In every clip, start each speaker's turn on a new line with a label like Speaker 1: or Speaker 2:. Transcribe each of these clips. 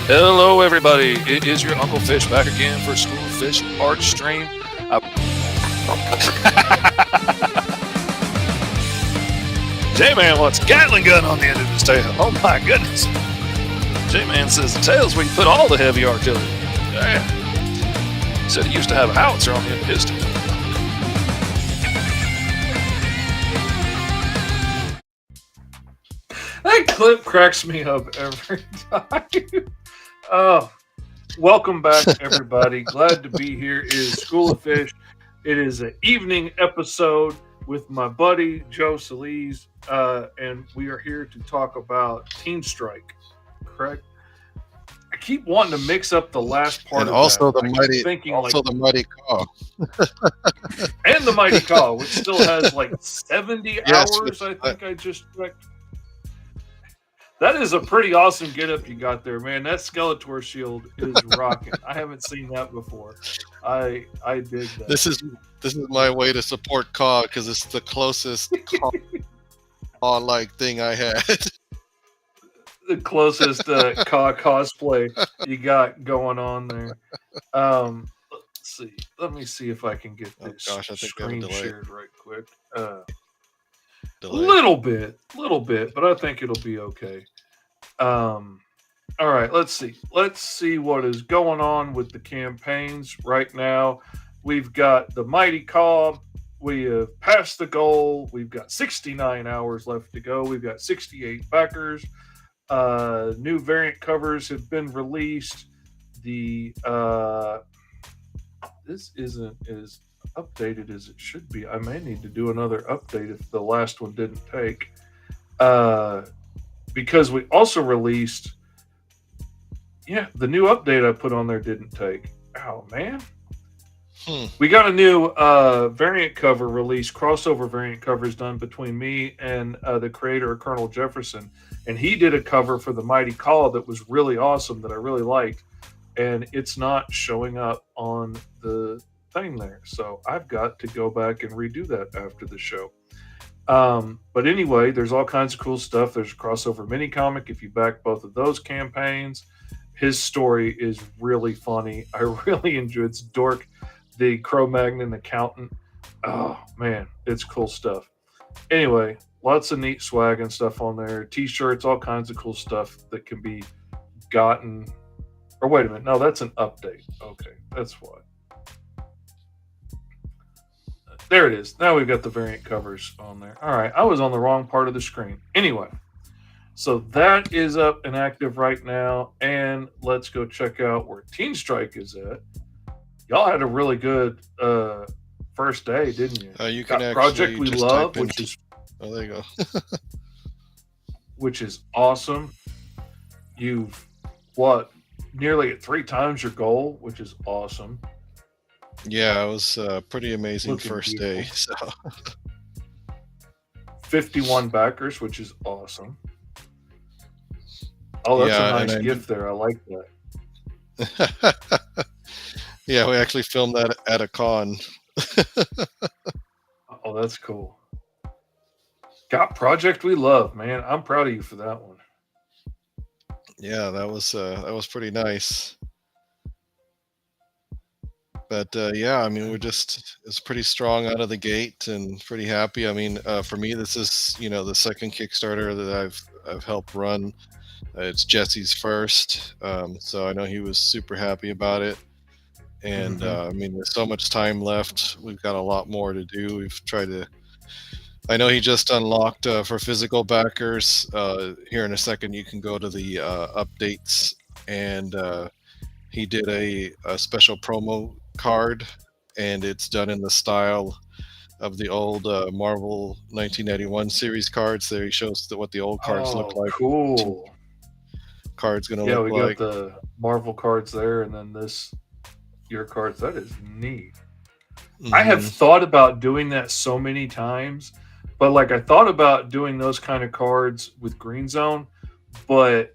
Speaker 1: Hello, everybody. It is your Uncle Fish back again for School of Fish Art Stream. J-Man wants a Gatling gun on the end of his tail. Oh my goodness. J-Man says the tail's where you put all the heavy artillery. Yeah. He said he used to have a howitzer on the end of his tail. That clip cracks me up every time. Oh, welcome back, everybody. Glad to be here. It is School of Fish. It is an evening episode with my buddy Joe Soliz, and we are here to talk about Team Strike. Correct? I keep wanting to mix up the last part,
Speaker 2: and
Speaker 1: of
Speaker 2: also
Speaker 1: that.
Speaker 2: the mighty, the mighty Caw,
Speaker 1: and the mighty Caw, which still has like 70 hours. I think I just checked. That is a pretty awesome getup you got there, man. That Skeletor shield is rocking. I haven't seen that before. I dig that.
Speaker 2: This is my way to support Caw because it's the closest Caw-like thing I had.
Speaker 1: The closest Caw cosplay you got going on there. Let's see. Let me see if I can get this screen shared right quick. Little bit, but I think it'll be okay. All right, let's see. Let's see what is going on with the campaigns right now. We've got the Mighty Caw. We have passed the goal. We've got 69 hours left to go. We've got 68 backers. New variant covers have been released. The this isn't as updated as it should be. I may need to do another update if the last one didn't take. Because we also released, the new update I put on there didn't take. Oh man. We got a new variant cover release, crossover variant covers done between me and the creator of Colonel Jefferson, and he did a cover for the Mighty Caw that was really awesome that I really liked, and it's not showing up on the thing there, so I've got to go back and redo that after the show. But anyway, there's all kinds of cool stuff. There's a crossover mini comic if you back both of those campaigns. His story is really funny. I really enjoy it. It's Dork, the Cro-Magnon accountant. Oh man, it's cool stuff. Anyway, lots of neat swag and stuff on there. T-shirts, all kinds of cool stuff that can be gotten. Or wait a minute, no, that's an update. Okay, that's what. There it is. Now we've got the variant covers on there. All right, I was on the wrong part of the screen. Anyway, so that is up and active right now, and let's go check out where Team Strike is at. Y'all had a really good first day, didn't you?
Speaker 2: You can
Speaker 1: got Project We Love, which is
Speaker 2: there you go,
Speaker 1: which is awesome. You've nearly at 3 times your goal, which is awesome.
Speaker 2: Yeah, it was pretty amazing. Looking first beautiful. Day. So
Speaker 1: 51 backers, which is awesome. Oh, that's a nice gift there. I like
Speaker 2: that. Yeah, we actually filmed that at a con.
Speaker 1: Oh, that's cool. Got Project We Love, man. I'm proud of you for that one.
Speaker 2: Yeah, that was pretty nice. But yeah, I mean, it's pretty strong out of the gate and pretty happy. I mean, for me, this is the second Kickstarter that I've helped run. It's Jesse's first, so I know he was super happy about it. And I mean, there's so much time left. We've got a lot more to do. We've tried to. I know he just unlocked for physical backers. Here in a second, you can go to the updates, and he did a special promo card, and it's done in the style of the old Marvel 1991 series cards. There he shows what the old cards look like.
Speaker 1: Cool.
Speaker 2: Cards gonna look like.
Speaker 1: Yeah, we got the Marvel cards there, and then your cards. That is neat. I have thought about doing that so many times, but I thought about doing those kind of cards with Green Zone, but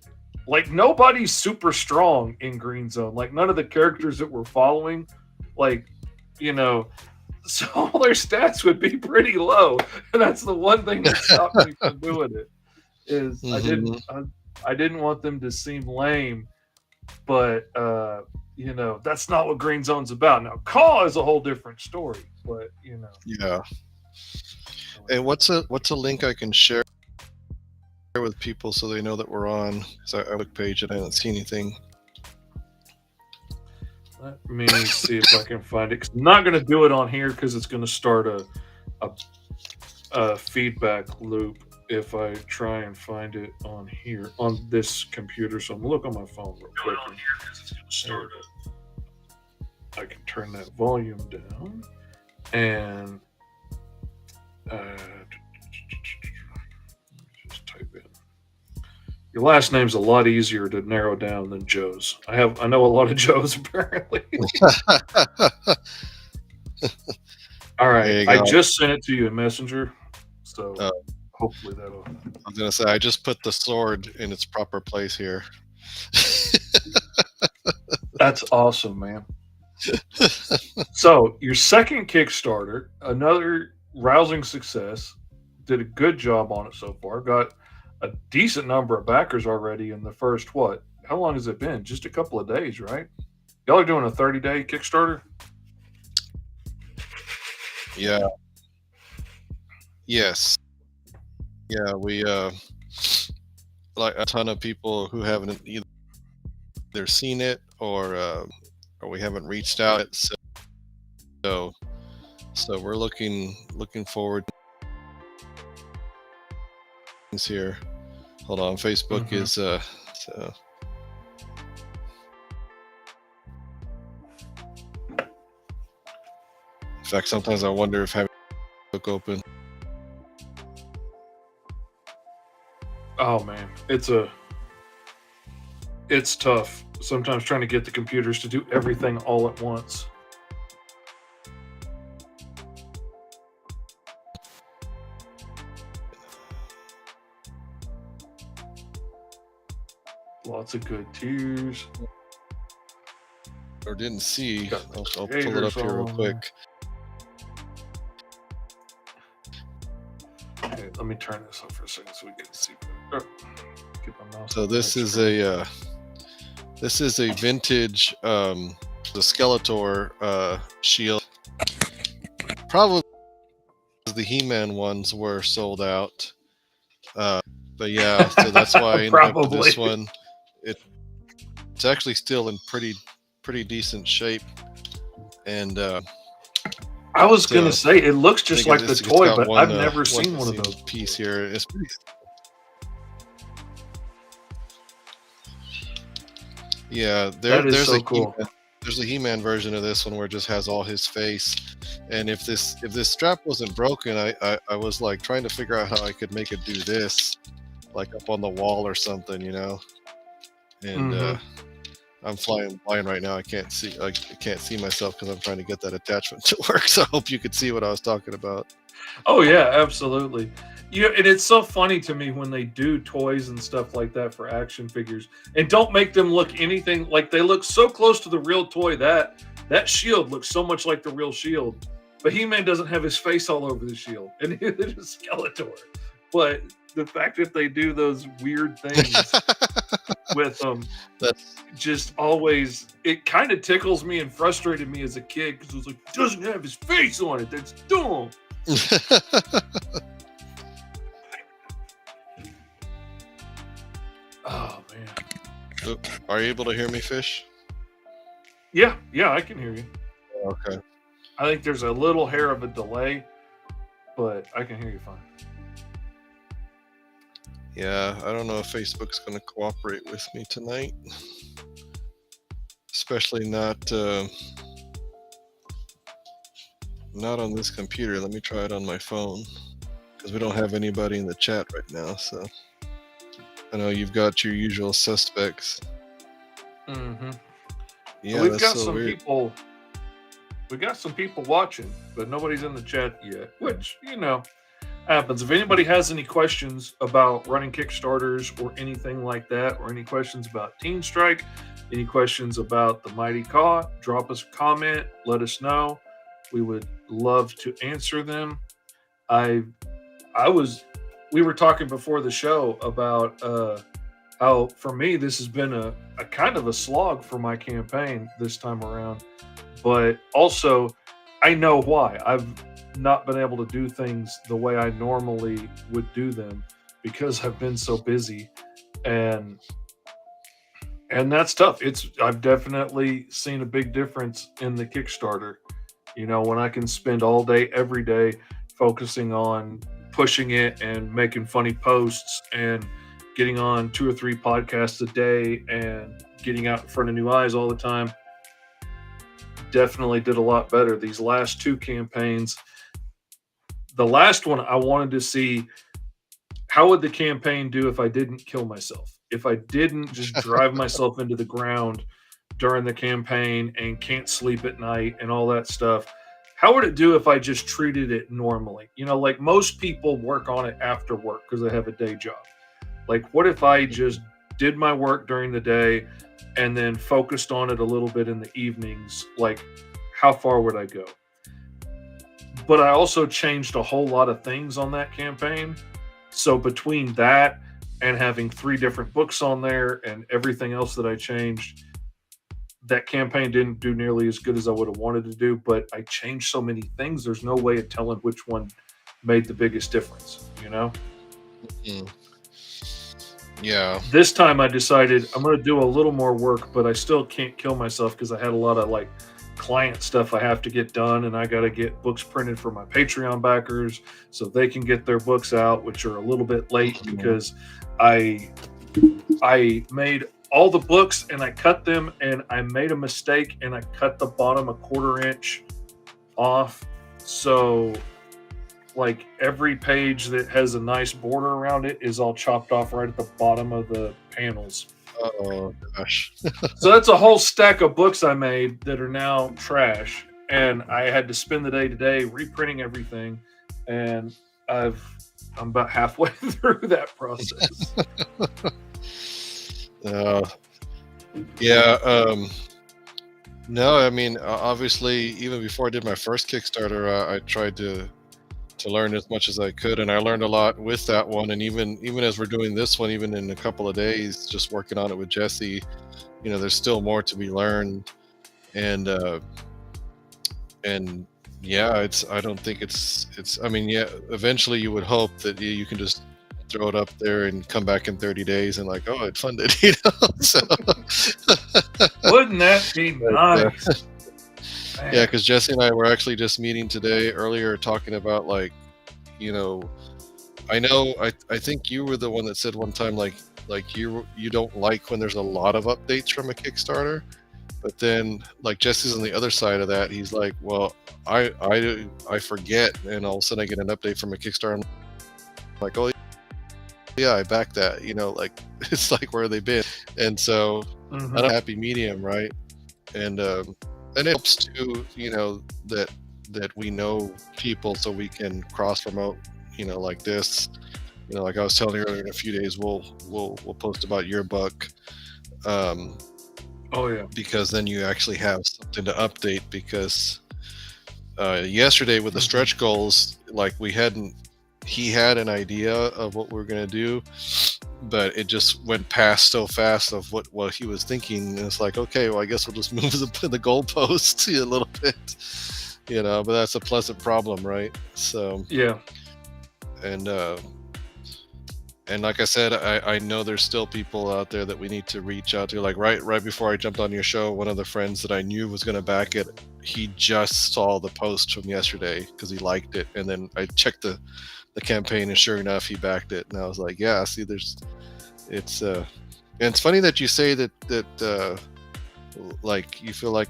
Speaker 1: nobody's super strong in Green Zone. None of the characters that we're following, so all their stats would be pretty low. And that's the one thing that stopped me from doing it. Is I didn't want them to seem lame but that's not what Green Zone's about. Now, Call is a whole different story, but
Speaker 2: Yeah. And what's a link I can share with people so they know that we're on? Because I look page and I don't see anything.
Speaker 1: Let me see if I can find it. 'Cause I'm not going to do it on here because it's going to start a feedback loop if I try and find it on here on this computer. So I'm gonna look on my phone real quick. I can turn that volume down and just type in. Your last name's a lot easier to narrow down than Joe's. I know a lot of Joe's apparently. All right, I just sent it to you in Messenger, so hopefully that'll.
Speaker 2: I was gonna say I just put the sword in its proper place here.
Speaker 1: That's awesome, man. So your second Kickstarter, another rousing success. Did a good job on it so far. Got a decent number of backers already in the first what? How long has it been? Just a couple of days, right? Y'all are doing a 30-day Kickstarter?
Speaker 2: Yeah. Yes. Yeah, we like a ton of people who haven't either seen it or we haven't reached out. So we're looking forward to things here. Hold on, Facebook is so. In fact, sometimes I wonder if having Facebook open.
Speaker 1: Oh man, it's tough. Sometimes trying to get the computers to do everything all at once. Lots of good tiers.
Speaker 2: Or didn't see. I'll pull it up here real quick.
Speaker 1: Okay, let me turn this up for a second so we can see. Get my mouse.
Speaker 2: So this is a vintage the Skeletor shield. Probably the He-Man ones were sold out. But yeah, so that's why I ended up with this one. It's actually still in pretty decent shape, and
Speaker 1: I was gonna say it looks just like the toy, but I've never seen one of those
Speaker 2: piece here. It's pretty. Yeah, there's so cool. There's a He-Man version of this one where it just has all his face, and if this strap wasn't broken, I was like trying to figure out how I could make it do this, like up on the wall or something, and I'm flying blind right now. I can't see myself because I'm trying to get that attachment to work. So I hope you could see what I was talking about.
Speaker 1: Oh yeah, absolutely. And it's so funny to me when they do toys and stuff like that for action figures and don't make them look anything like they look so close to the real toy. That shield looks so much like the real shield, but He-Man doesn't have his face all over the shield, and neither does Skeletor. But the fact that they do those weird things with them, that's just always, it kind of tickles me and frustrated me as a kid because it was like, he doesn't have his face on it. That's dumb. Oh man.
Speaker 2: Are you able to hear me, Fish?
Speaker 1: Yeah, I can hear you.
Speaker 2: Okay.
Speaker 1: I think there's a little hair of a delay, but I can hear you fine.
Speaker 2: Yeah, I don't know if Facebook's going to cooperate with me tonight. Especially not on this computer. Let me try it on my phone because we don't have anybody in the chat right now. So I know you've got your usual suspects.
Speaker 1: Mm-hmm.
Speaker 2: Yeah,
Speaker 1: well, we've got some people. We got some people watching, but nobody's in the chat yet, which happens. If anybody has any questions about running Kickstarters or anything like that, or any questions about Teen Strike, any questions about the Mighty Caw, drop us a comment, let us know. We would love to answer them. We were talking before the show about how for me this has been a kind of a slog for my campaign this time around. But also, I know why. I've not been able to do things the way I normally would do them because I've been so busy, and that's tough. It's I've definitely seen a big difference in the Kickstarter. You know, when I can spend all day every day focusing on pushing it and making funny posts and getting on 2 or 3 podcasts a day and getting out in front of new eyes all the time, definitely did a lot better. These last 2 campaigns, the last one I wanted to see how would the campaign do if I didn't kill myself? If I didn't just drive myself into the ground during the campaign and can't sleep at night and all that stuff, how would it do if I just treated it normally? You know, like most people work on it after work because they have a day job. Like, what if I just did my work during the day and then focused on it a little bit in the evenings? Like, how far would I go? But I also changed a whole lot of things on that campaign. So between that and having 3 different books on there and everything else that I changed, that campaign didn't do nearly as good as I would have wanted to do. But I changed so many things, there's no way of telling which one made the biggest difference, you know?
Speaker 2: Mm. Yeah.
Speaker 1: This time I decided I'm going to do a little more work, but I still can't kill myself because I had a lot of like client stuff I have to get done, and I got to get books printed for my Patreon backers so they can get their books out, which are a little bit late because I made all the books and I cut them, and I made a mistake and I cut the bottom a 1/4 inch off. So like every page that has a nice border around it is all chopped off right at the bottom of the panels.
Speaker 2: Oh gosh.
Speaker 1: So that's a whole stack of books I made that are now trash, and I had to spend the day today reprinting everything, and I'm about halfway through that process.
Speaker 2: Yeah. No, I mean, obviously, even before I did my first Kickstarter, I tried to learn as much as I could, and I learned a lot with that one. And even as we're doing this one, even in a couple of days, just working on it with Jesse, you know, there's still more to be learned. And yeah, I don't think it's. I mean, yeah, eventually you would hope that you can just throw it up there and come back in 30 days and like, oh, it funded, you know. So
Speaker 1: wouldn't that be nice?
Speaker 2: Yeah, because Jesse and I were actually just meeting today earlier, talking about like, you know, I think you were the one that said one time like you don't like when there's a lot of updates from a Kickstarter, but then like Jesse's on the other side of that. He's like, well, I forget, and all of a sudden I get an update from a Kickstarter. I'm like, oh yeah, I backed that. You know, like it's like where they've been, and so I'm a happy medium, right? And it helps too, you know, that we know people so we can cross promote, you know, like this. You know, like I was telling you earlier, in a few days we'll post about your book.
Speaker 1: Oh yeah.
Speaker 2: Because then you actually have something to update, because yesterday with the stretch goals, like he had an idea of what we're gonna do, but it just went past so fast of what he was thinking. And it's like, okay, well, I guess we'll just move the goalposts a little bit, you know. But that's a pleasant problem, right? So
Speaker 1: yeah.
Speaker 2: And like I said, I know there's still people out there that we need to reach out to. Like right before I jumped on your show, one of the friends that I knew was going to back it, he just saw the post from yesterday because he liked it, and then I checked the campaign, and sure enough, he backed it. And I was like, yeah, see, and it's funny that you say that like you feel like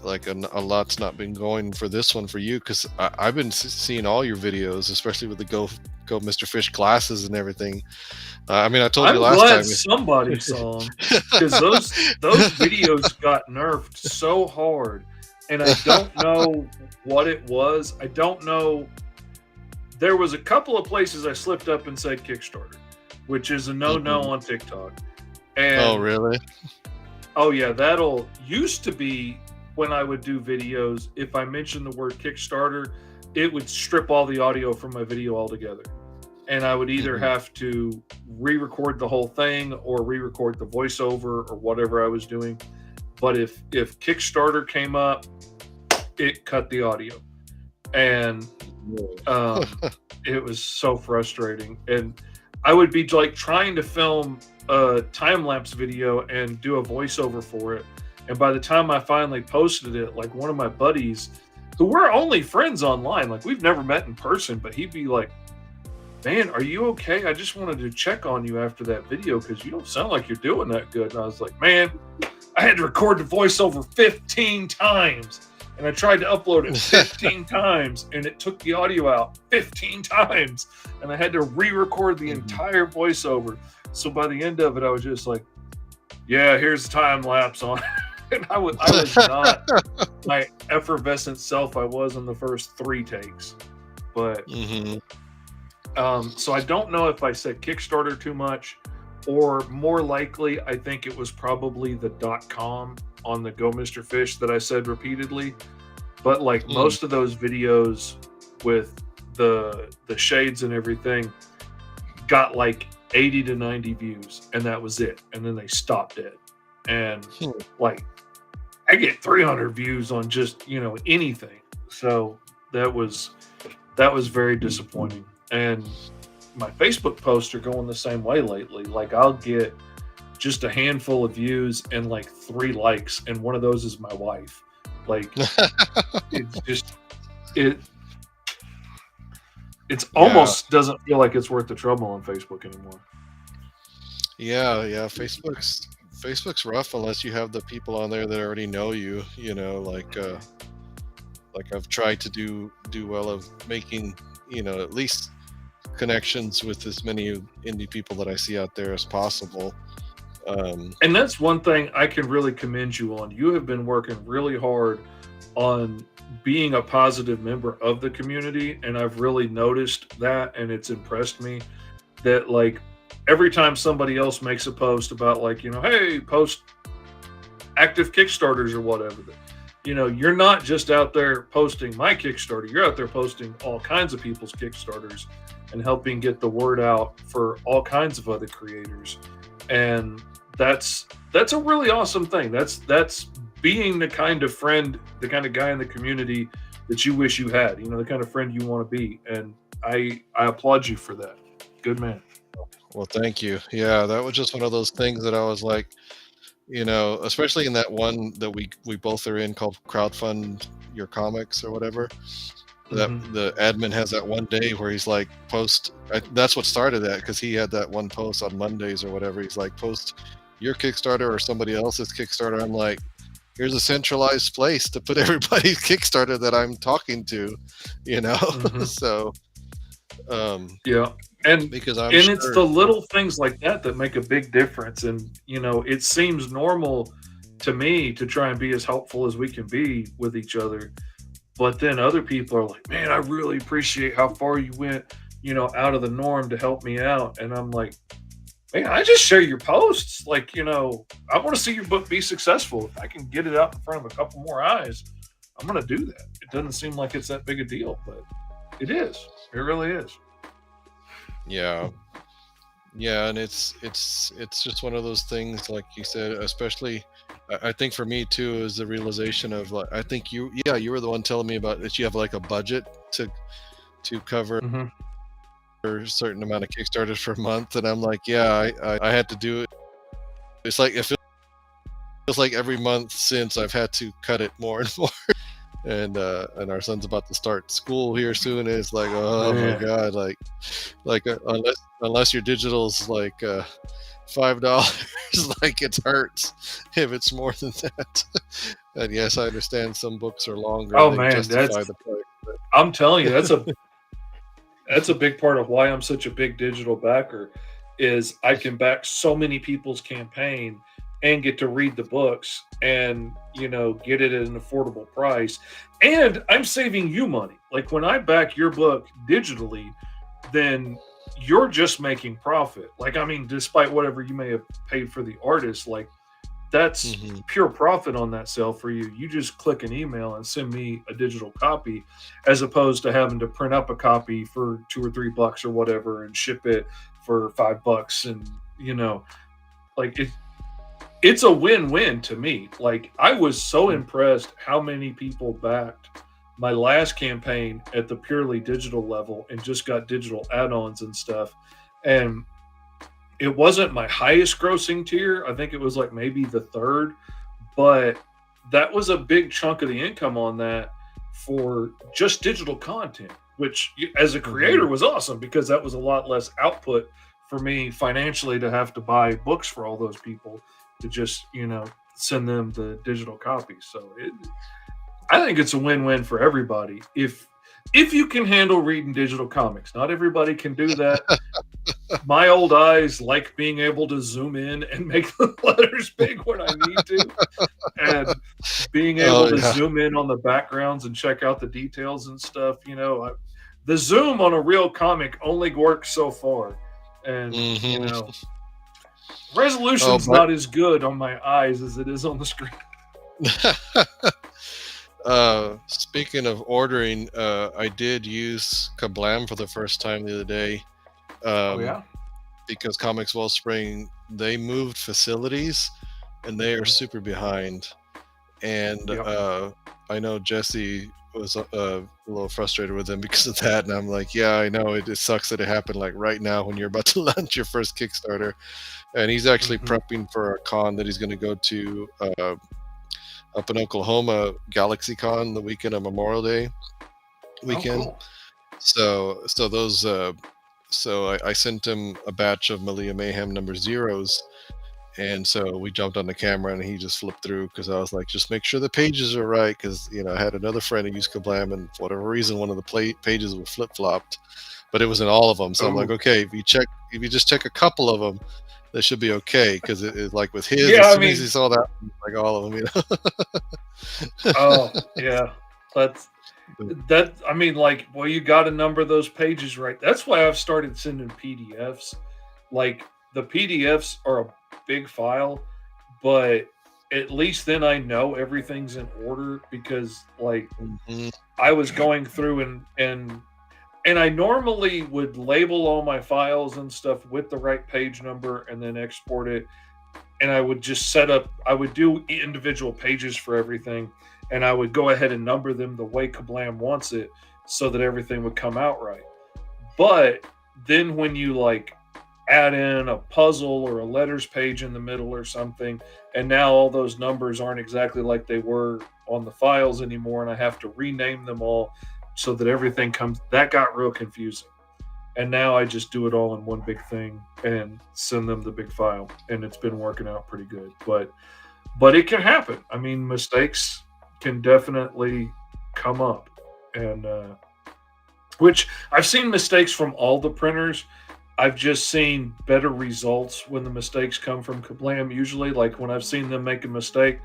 Speaker 2: a lot's not been going for this one for you, because I've been seeing all your videos, especially with the Go Mr. Fish glasses and everything. I mean, I told you last time.
Speaker 1: I'm glad somebody saw them, because those videos got nerfed so hard, and I don't know what it was. I don't know. There was a couple of places I slipped up and said Kickstarter, which is a no on TikTok. And,
Speaker 2: oh, really?
Speaker 1: Oh, yeah. That'll used to be when I would do videos. If I mentioned the word Kickstarter, it would strip all the audio from my video altogether. and I would either
Speaker 2: Mhm.
Speaker 1: have to re-record the whole thing or re-record the voiceover or whatever I was doing. But if Kickstarter came up, it cut the audio, and um, it was so frustrating. And I would be like trying to film a time lapse video and do a voiceover for it, and by the time I finally posted it, like one of my buddies, who we're only friends online, like we've never met in person, but he'd be like, "Man, are you okay? I just wanted to check on you after that video because you don't sound like you're doing that good." And I was like, "Man, I had to record the voiceover 15 times, and I tried to upload it 15 times, and it took the audio out 15 times, and I had to re-record the
Speaker 2: Mhm.
Speaker 1: entire voiceover." So by the end of it, I was just like, "Yeah, here's the time lapse on." And I was not my effervescent self I was in the first 3 takes, but
Speaker 2: Mhm.
Speaker 1: so I don't know if I said Kickstarter too much, or more likely, I think it was probably the .com on the Go Mr. Fish that I said repeatedly. But like
Speaker 2: Mm.
Speaker 1: most of those videos with the shades and everything got like 80 to 90 views, and that was it. And then they stopped it. And
Speaker 2: Hmm.
Speaker 1: like I get 300 views on just, anything. So that was very disappointing. And my Facebook posts are going the same way lately. Like I'll get just a handful of views and like 3 likes, and one of those is my wife. Like it's just it it's
Speaker 2: Yeah.
Speaker 1: almost doesn't feel like it's worth the trouble on Facebook anymore.
Speaker 2: Yeah, yeah. Facebook's rough unless you have the people on there that already know you. Like I've tried to do well of making at least connections with as many indie people that I see out there as possible. Um,
Speaker 1: And that's one thing I can really commend you on. You have been working really hard on being a positive member of the community, and I've really noticed that, and it's impressed me that like every time somebody else makes a post about like, hey, post active Kickstarters or whatever, you're not just out there posting my Kickstarter, you're out there posting all kinds of people's Kickstarters and helping get the word out for all kinds of other creators. And that's a really awesome thing. That's being the kind of friend, the kind of guy in the community that you wish you had, the kind of friend you want to be. And I applaud you for that. Good man.
Speaker 2: well, thank you. Yeah, that was just one of those things that I was like, especially in that one that we both are in called crowdfund your comics or whatever. That
Speaker 1: Hmm.
Speaker 2: the admin has that one day where he's like that's what started that, because he had that one post on Mondays or whatever. He's like, post your Kickstarter or somebody else's Kickstarter. I'm like, here's a centralized place to put everybody's Kickstarter that I'm talking to, you know.
Speaker 1: Hmm.
Speaker 2: So um
Speaker 1: Yeah. And
Speaker 2: because I'm
Speaker 1: and it's
Speaker 2: sure.
Speaker 1: the little things like that that make a big difference. And it seems normal to me to try and be as helpful as we can be with each other. But then other people are like, "Man, I really appreciate how far you went, out of the norm to help me out." And I'm like, "Man, I just share your posts. Like, I want to see your book be successful. If I can get it out in front of a couple more eyes, I'm going to do that." It doesn't seem like it's that big a deal, but it is. It really is.
Speaker 2: Yeah. Yeah, and it's just one of those things, like you said, especially I think for me too is the realization of, like, I think you were the one telling me about that you have like a budget to cover
Speaker 1: Hmm.
Speaker 2: a certain amount of Kickstarters per month, and I'm like, yeah, I had to do it. It's like it feels like every month since I've had to cut it more and more. And our son's about to start school here soon, and it's like, oh my
Speaker 1: Man.
Speaker 2: god, unless your digital's like $5, like it hurts if it's more than that. And yes, I understand some books are longer and
Speaker 1: Oh
Speaker 2: they
Speaker 1: man,
Speaker 2: justify the price.
Speaker 1: I'm telling you, that's a big part of why I'm such a big digital backer is I can back so many people's campaign and get to read the books and get it at an affordable price, and I'm saving you money. Like when I back your book digitally, then you're just making profit. Like I mean, despite whatever you may have paid for the artist, like That's
Speaker 2: Hmm.
Speaker 1: pure profit on that sale for you. You just click an email and send me a digital copy, as opposed to having to print up a copy for $2 or $3 or whatever and ship it for $5. And like it's a win-win to me. Like I was so impressed how many people backed my last campaign at the purely digital level and just got digital add-ons and stuff. And it wasn't my highest grossing tier. I think it was like maybe the third, but that was a big chunk of the income on that for just digital content, which as a creator
Speaker 2: Hmm.
Speaker 1: was awesome because that was a lot less output for me financially to have to buy books for all those people to just, send them the digital copies. So I think it's a win-win for everybody if you can handle reading digital comics. Not everybody can do that. My old eyes like being able to zoom in and make the letters big when I need to, and being able
Speaker 2: Oh
Speaker 1: to
Speaker 2: yeah.
Speaker 1: zoom in on the backgrounds and check out the details and stuff. The zoom on a real comic only works so far, and
Speaker 2: Hmm. Oh,
Speaker 1: resolution's
Speaker 2: but
Speaker 1: not as good on my eyes as it is on the screen.
Speaker 2: speaking of ordering, I did use Kablam for the first time the other day.
Speaker 1: Oh
Speaker 2: Um,
Speaker 1: yeah.
Speaker 2: because Comics Wellspring, they moved facilities and they are
Speaker 1: Mhm.
Speaker 2: super behind. And
Speaker 1: Yep.
Speaker 2: I know Jesse was a little frustrated with them because of that. And I'm like, yeah, I know it sucks that it happened like right now when you're about to launch your first Kickstarter. And he's actually
Speaker 1: Hmm.
Speaker 2: prepping for a con that he's going to go to up in Oklahoma, Galaxy Con, the weekend of Memorial Day
Speaker 1: Oh,
Speaker 2: weekend.
Speaker 1: cool.
Speaker 2: So those so I sent him a batch of Malia Mayhem number zeros, and so we jumped on the camera and he just flipped through because I was like, just make sure the pages are right because I had another friend who used Kablam and for whatever reason one of the pages was flip flopped, but it was in all of them. So I'm like,
Speaker 1: Oh,
Speaker 2: okay, if you just check a couple of them, that should be okay because it like with his,
Speaker 1: yeah.
Speaker 2: as
Speaker 1: I
Speaker 2: soon as he
Speaker 1: mean,
Speaker 2: saw that, like all of them,
Speaker 1: oh yeah. That's
Speaker 2: But,
Speaker 1: that. I mean, like, well, you got to number those pages right. That's why I've started sending PDFs. Like the PDFs are a big file, but at least then I know everything's in order because, like,
Speaker 2: mhm.
Speaker 1: I was going through and I normally would label all my files and stuff with the right page number and then export it. And I would just I would do individual pages for everything. And I would go ahead and number them the way Kablam wants it so that everything would come out right. But then when you like add in a puzzle or a letters page in the middle or something, and now all those numbers aren't exactly like they were on the files anymore, and I have to rename them all so that everything comes, that got real confusing. And now I just do it all in one big thing and send them the big file, and it's been working out pretty good. But it can happen. I mean, mistakes can definitely come up, and which I've seen mistakes from all the printers. I've just seen better results when the mistakes come from Kablam. Usually, like when I've seen them make a mistake,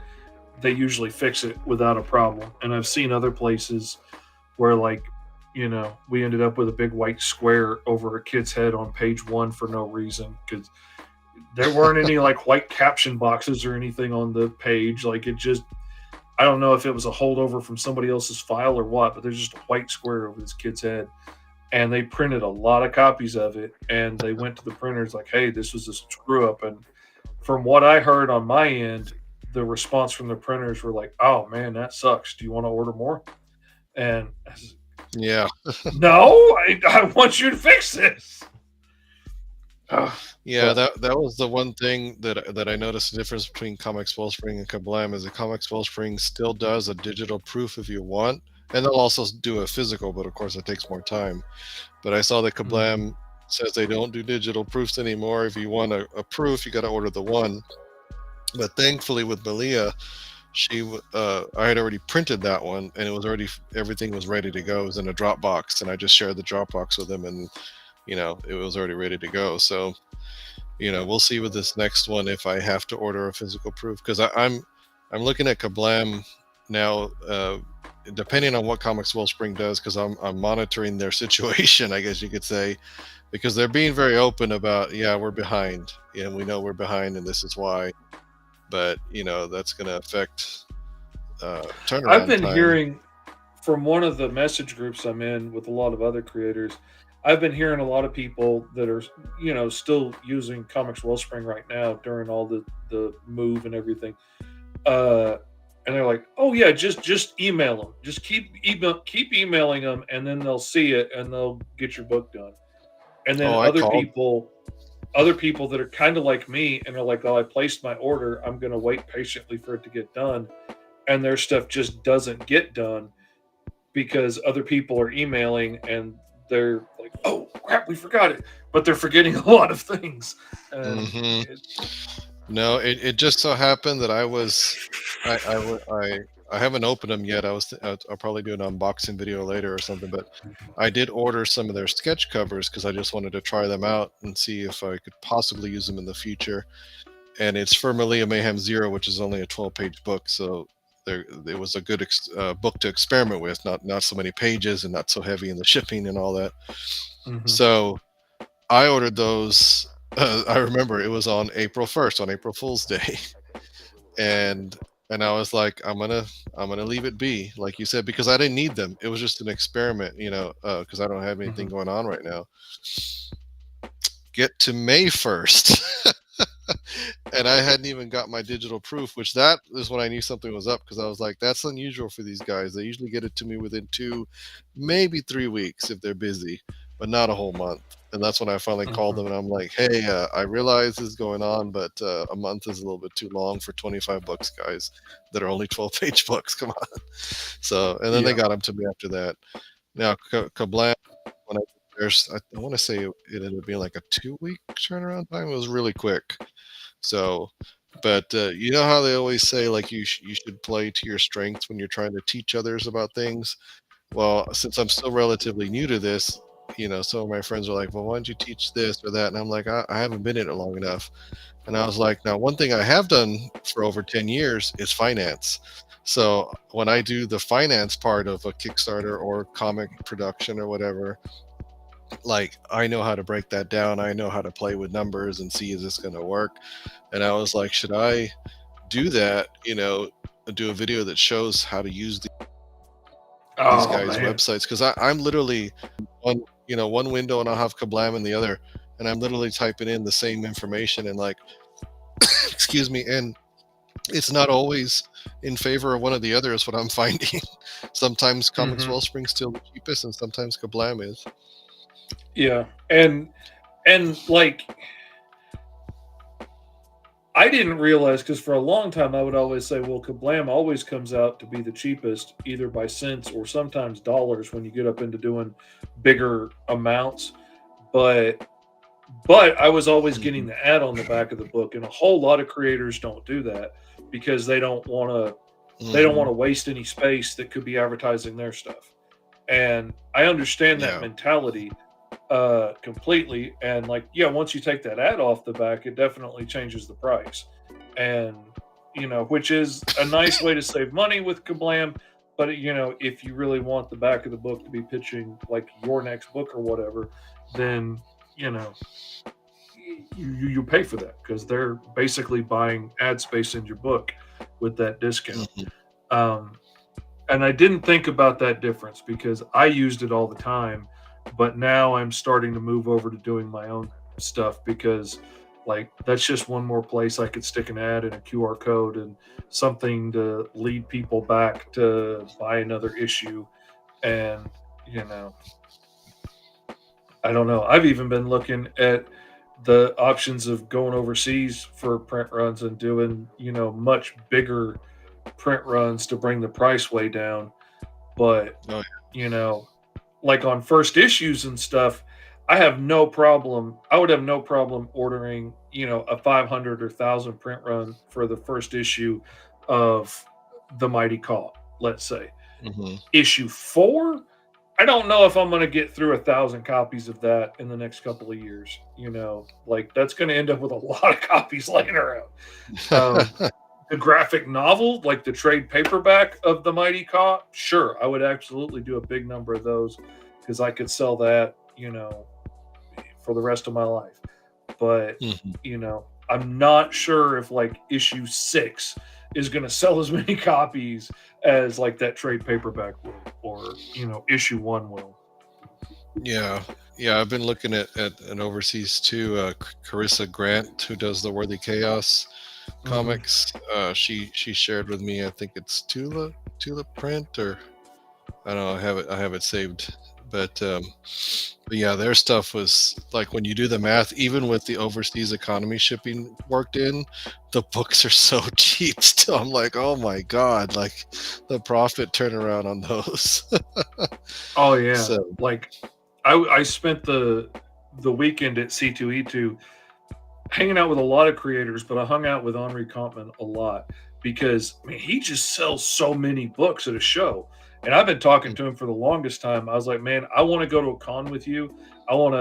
Speaker 1: they usually fix it without a problem. And I've seen other places where, like, we ended up with a big white square over a kid's head on page one for no reason because there weren't any like white caption boxes or anything on the page. Like it just, I don't know if it was a holdover from somebody else's file or what, but there's just a white square over this kid's head. And they printed a lot of copies of it. And they went to the printers like, hey, this was a screw up. And from what I heard on my end, the response from the printers were like, oh man, that sucks. Do you want to order more? And I said,
Speaker 2: Yeah.
Speaker 1: no, I want you to fix this. Ugh,
Speaker 2: Yeah,
Speaker 1: but
Speaker 2: that was the one thing that I noticed the difference between Comics Wellspring and Kablam is that Comics Wellspring still does a digital proof if you want, and they'll also do a physical, but of course it takes more time. But I saw that
Speaker 1: mhm.
Speaker 2: Kablam says they don't do digital proofs anymore. If you want a proof, you got to order the one. But thankfully with Malia, I had already printed that one, and it was already everything was ready to go. It was in a Dropbox, and I just shared the Dropbox with them, and it was already ready to go. So we'll see with this next one if I have to order a physical proof because I'm looking at Kablam now. Depending on what Comics Wellspring does, because I'm monitoring their situation, I guess you could say, because they're being very open about, yeah, we're behind, and we know we're behind, and this is why. but that's going to affect
Speaker 1: I've
Speaker 2: turnaround
Speaker 1: been
Speaker 2: time.
Speaker 1: hearing from one of the message groups I'm in with a lot of other creators. I've been hearing a lot of people that are, still using Comics Wellspring right now during all the move and everything. Uh, and they're like, "Oh yeah, just email them. Just keep emailing them, and then they'll see it and they'll get your book done." And then
Speaker 2: Oh, I called.
Speaker 1: other people that are kind of like me and are like, "Oh, I placed my order. I'm going to wait patiently for it to get done," and their stuff just doesn't get done because other people are emailing and they're like, "Oh crap, we forgot it," but they're forgetting a lot of things. And
Speaker 2: Hmm. No, it just so happened that I haven't opened them yet. I'll probably do an unboxing video later or something, but I did order some of their sketch covers because I just wanted to try them out and see if I could possibly use them in the future. And it's for Malia Mayhem Zero, which is only a 12-page book, so it was a good book to experiment with. Not so many pages and not so heavy in the shipping and all that.
Speaker 1: Mhm.
Speaker 2: So I ordered those. I remember it was on April 1st, on April Fool's Day, and I was like, I'm gonna leave it be, like you said, because I didn't need them. It was just an experiment, because I don't have anything
Speaker 1: Mhm.
Speaker 2: going on right now. Get to May 1st. And I hadn't even got my digital proof, which that is when I knew something was up, because I was like, that's unusual for these guys. They usually get it to me within 2, maybe 3 weeks if they're busy, but not a whole month. And that's when I finally called
Speaker 1: Mhm.
Speaker 2: them and I'm like, hey, I realize this is going on, but a month is a little bit too long for $25, guys, that are only 12-page books. Come on. So, and then they
Speaker 1: Yeah.
Speaker 2: got them to me after that. Now, Kablam, when I want to say it ended up being like a 2-week turnaround time. It was really quick. So, but you know how they always say, like, you should play to your strengths when you're trying to teach others about things. Well, since I'm still relatively new to this, some of my friends are like, well, why don't you teach this or that? And I'm like, I haven't been in it long enough. And I was like, now, one thing I have done for over 10 years is finance. So when I do the finance part of a Kickstarter or comic production or whatever, like, I know how to break that down. I know how to play with numbers and see, is this going to work? And I was like, should I do that? Do a video that shows how to use these
Speaker 1: Oh
Speaker 2: guys'
Speaker 1: man.
Speaker 2: websites, because I'm literally one window and I'll have Kablam in the other, and I'm literally typing in the same information and, like, excuse me, and it's not always in favor of one or the other, is what I'm finding. Sometimes Comics
Speaker 1: Mhm.
Speaker 2: Wellspring's still the cheapest, and sometimes Kablam is.
Speaker 1: Yeah. And like I didn't realize because for a long time I would always say, well, Kablam always comes out to be the cheapest, either by cents or sometimes dollars when you get up into doing bigger amounts. But I was always getting
Speaker 2: Hmm.
Speaker 1: the ad on the back of the book, and a whole lot of creators don't do that because they don't want
Speaker 2: Hmm.
Speaker 1: to waste any space that could be advertising their stuff. And I understand that
Speaker 2: Yeah.
Speaker 1: mentality completely. And like, yeah, once you take that ad off the back, it definitely changes the price. And which is a nice way to save money with Kablam. But if you really want the back of the book to be pitching like your next book or whatever, then you know you pay for that because they're basically buying ad space in your book with that discount.
Speaker 2: Hmm.
Speaker 1: Um, and I didn't think about that difference because I used it all the time, but now I'm starting to move over to doing my own stuff because like that's just one more place I could stick an ad and a QR code and something to lead people back to buy another issue. And you know I don't know. I've even been looking at the options of going overseas for print runs and doing, much bigger print runs to bring the price way down. But,
Speaker 2: Oh,
Speaker 1: you know, like on first issues and stuff, I have no problem. I would have no problem ordering, a 500 or 1,000 print run for the first issue of The Mighty Call, let's say.
Speaker 2: yeah. Hmm.
Speaker 1: Issue 4, I don't know if I'm going to get through 1,000 copies of that in the next couple of years. Like that's going to end up with a lot of copies laying around. Um, the graphic novel, like the trade paperback of the Mighty Cop, sure, I would absolutely do a big number of those because I could sell that, for the rest of my life. But
Speaker 2: Hmm.
Speaker 1: I'm not sure if like issue 6 is going to sell as many copies as like that trade paperback will, or issue 1 will.
Speaker 2: Yeah, yeah. I've been looking at an overseas too. Carissa Grant, who does the Worthy Chaos
Speaker 1: Mhm.
Speaker 2: comics. She shared with me. I think it's Tula Print, or I don't know. I have it saved. But yeah, their stuff was like, when you do the math, even with the overseas economy shipping worked in, the books are so cheap still. I'm like, oh my god, like the profit turnaround on those.
Speaker 1: Oh yeah,
Speaker 2: So
Speaker 1: like I spent the weekend at C2E2 hanging out with a lot of creators, but I hung out with Henri Compton a lot because man, he just sells so many books at a show. And I've been talking to him for the longest time. I was like, man, I want to go to a con with you. I want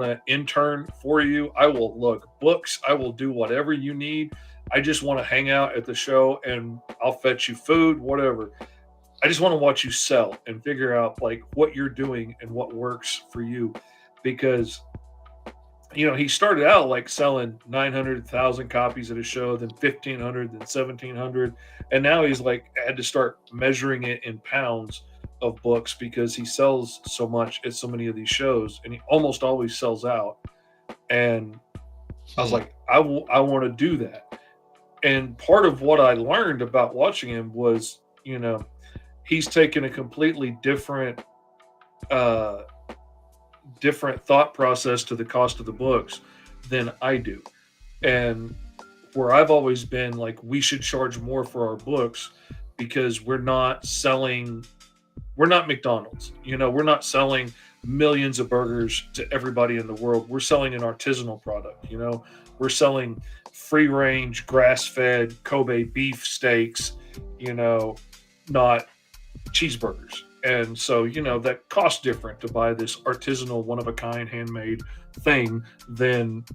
Speaker 1: to intern for you. I will look books. I will do whatever you need. I just want to hang out at the show and I'll fetch you food, whatever. I just want to watch you sell and figure out like what you're doing and what works for you because he started out like selling 900,000 copies at a show, then 1,500, then 1,700, and now he's like had to start measuring it in pounds of books because he sells so much at so many of these shows, and he almost always sells out. And I was
Speaker 2: hmm,
Speaker 1: like, I want to do that. And part of what I learned about watching him was, he's taken a completely uh, different thought process to the cost of the books than I do. And where I've always been like, we should charge more for our books because we're not McDonald's. We're not selling millions of burgers to everybody in the world. We're selling an artisanal product. We're selling free range, grass fed Kobe beef steaks, not cheeseburgers. And so, that costs different to buy this artisanal, one of a kind, handmade thing than,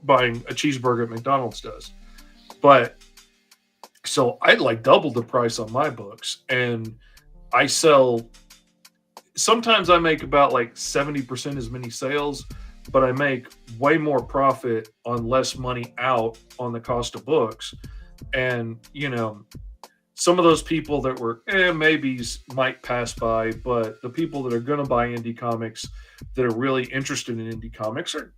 Speaker 1: buying a cheeseburger at McDonald's does. But so I like doubled the price on my books and I sell sometimes I make about like 70% as many sales, but I make way more profit on less money out on the cost of books. And, some of those people that were maybes might pass by, but the people that are going to buy indie comics that are really interested in indie comics are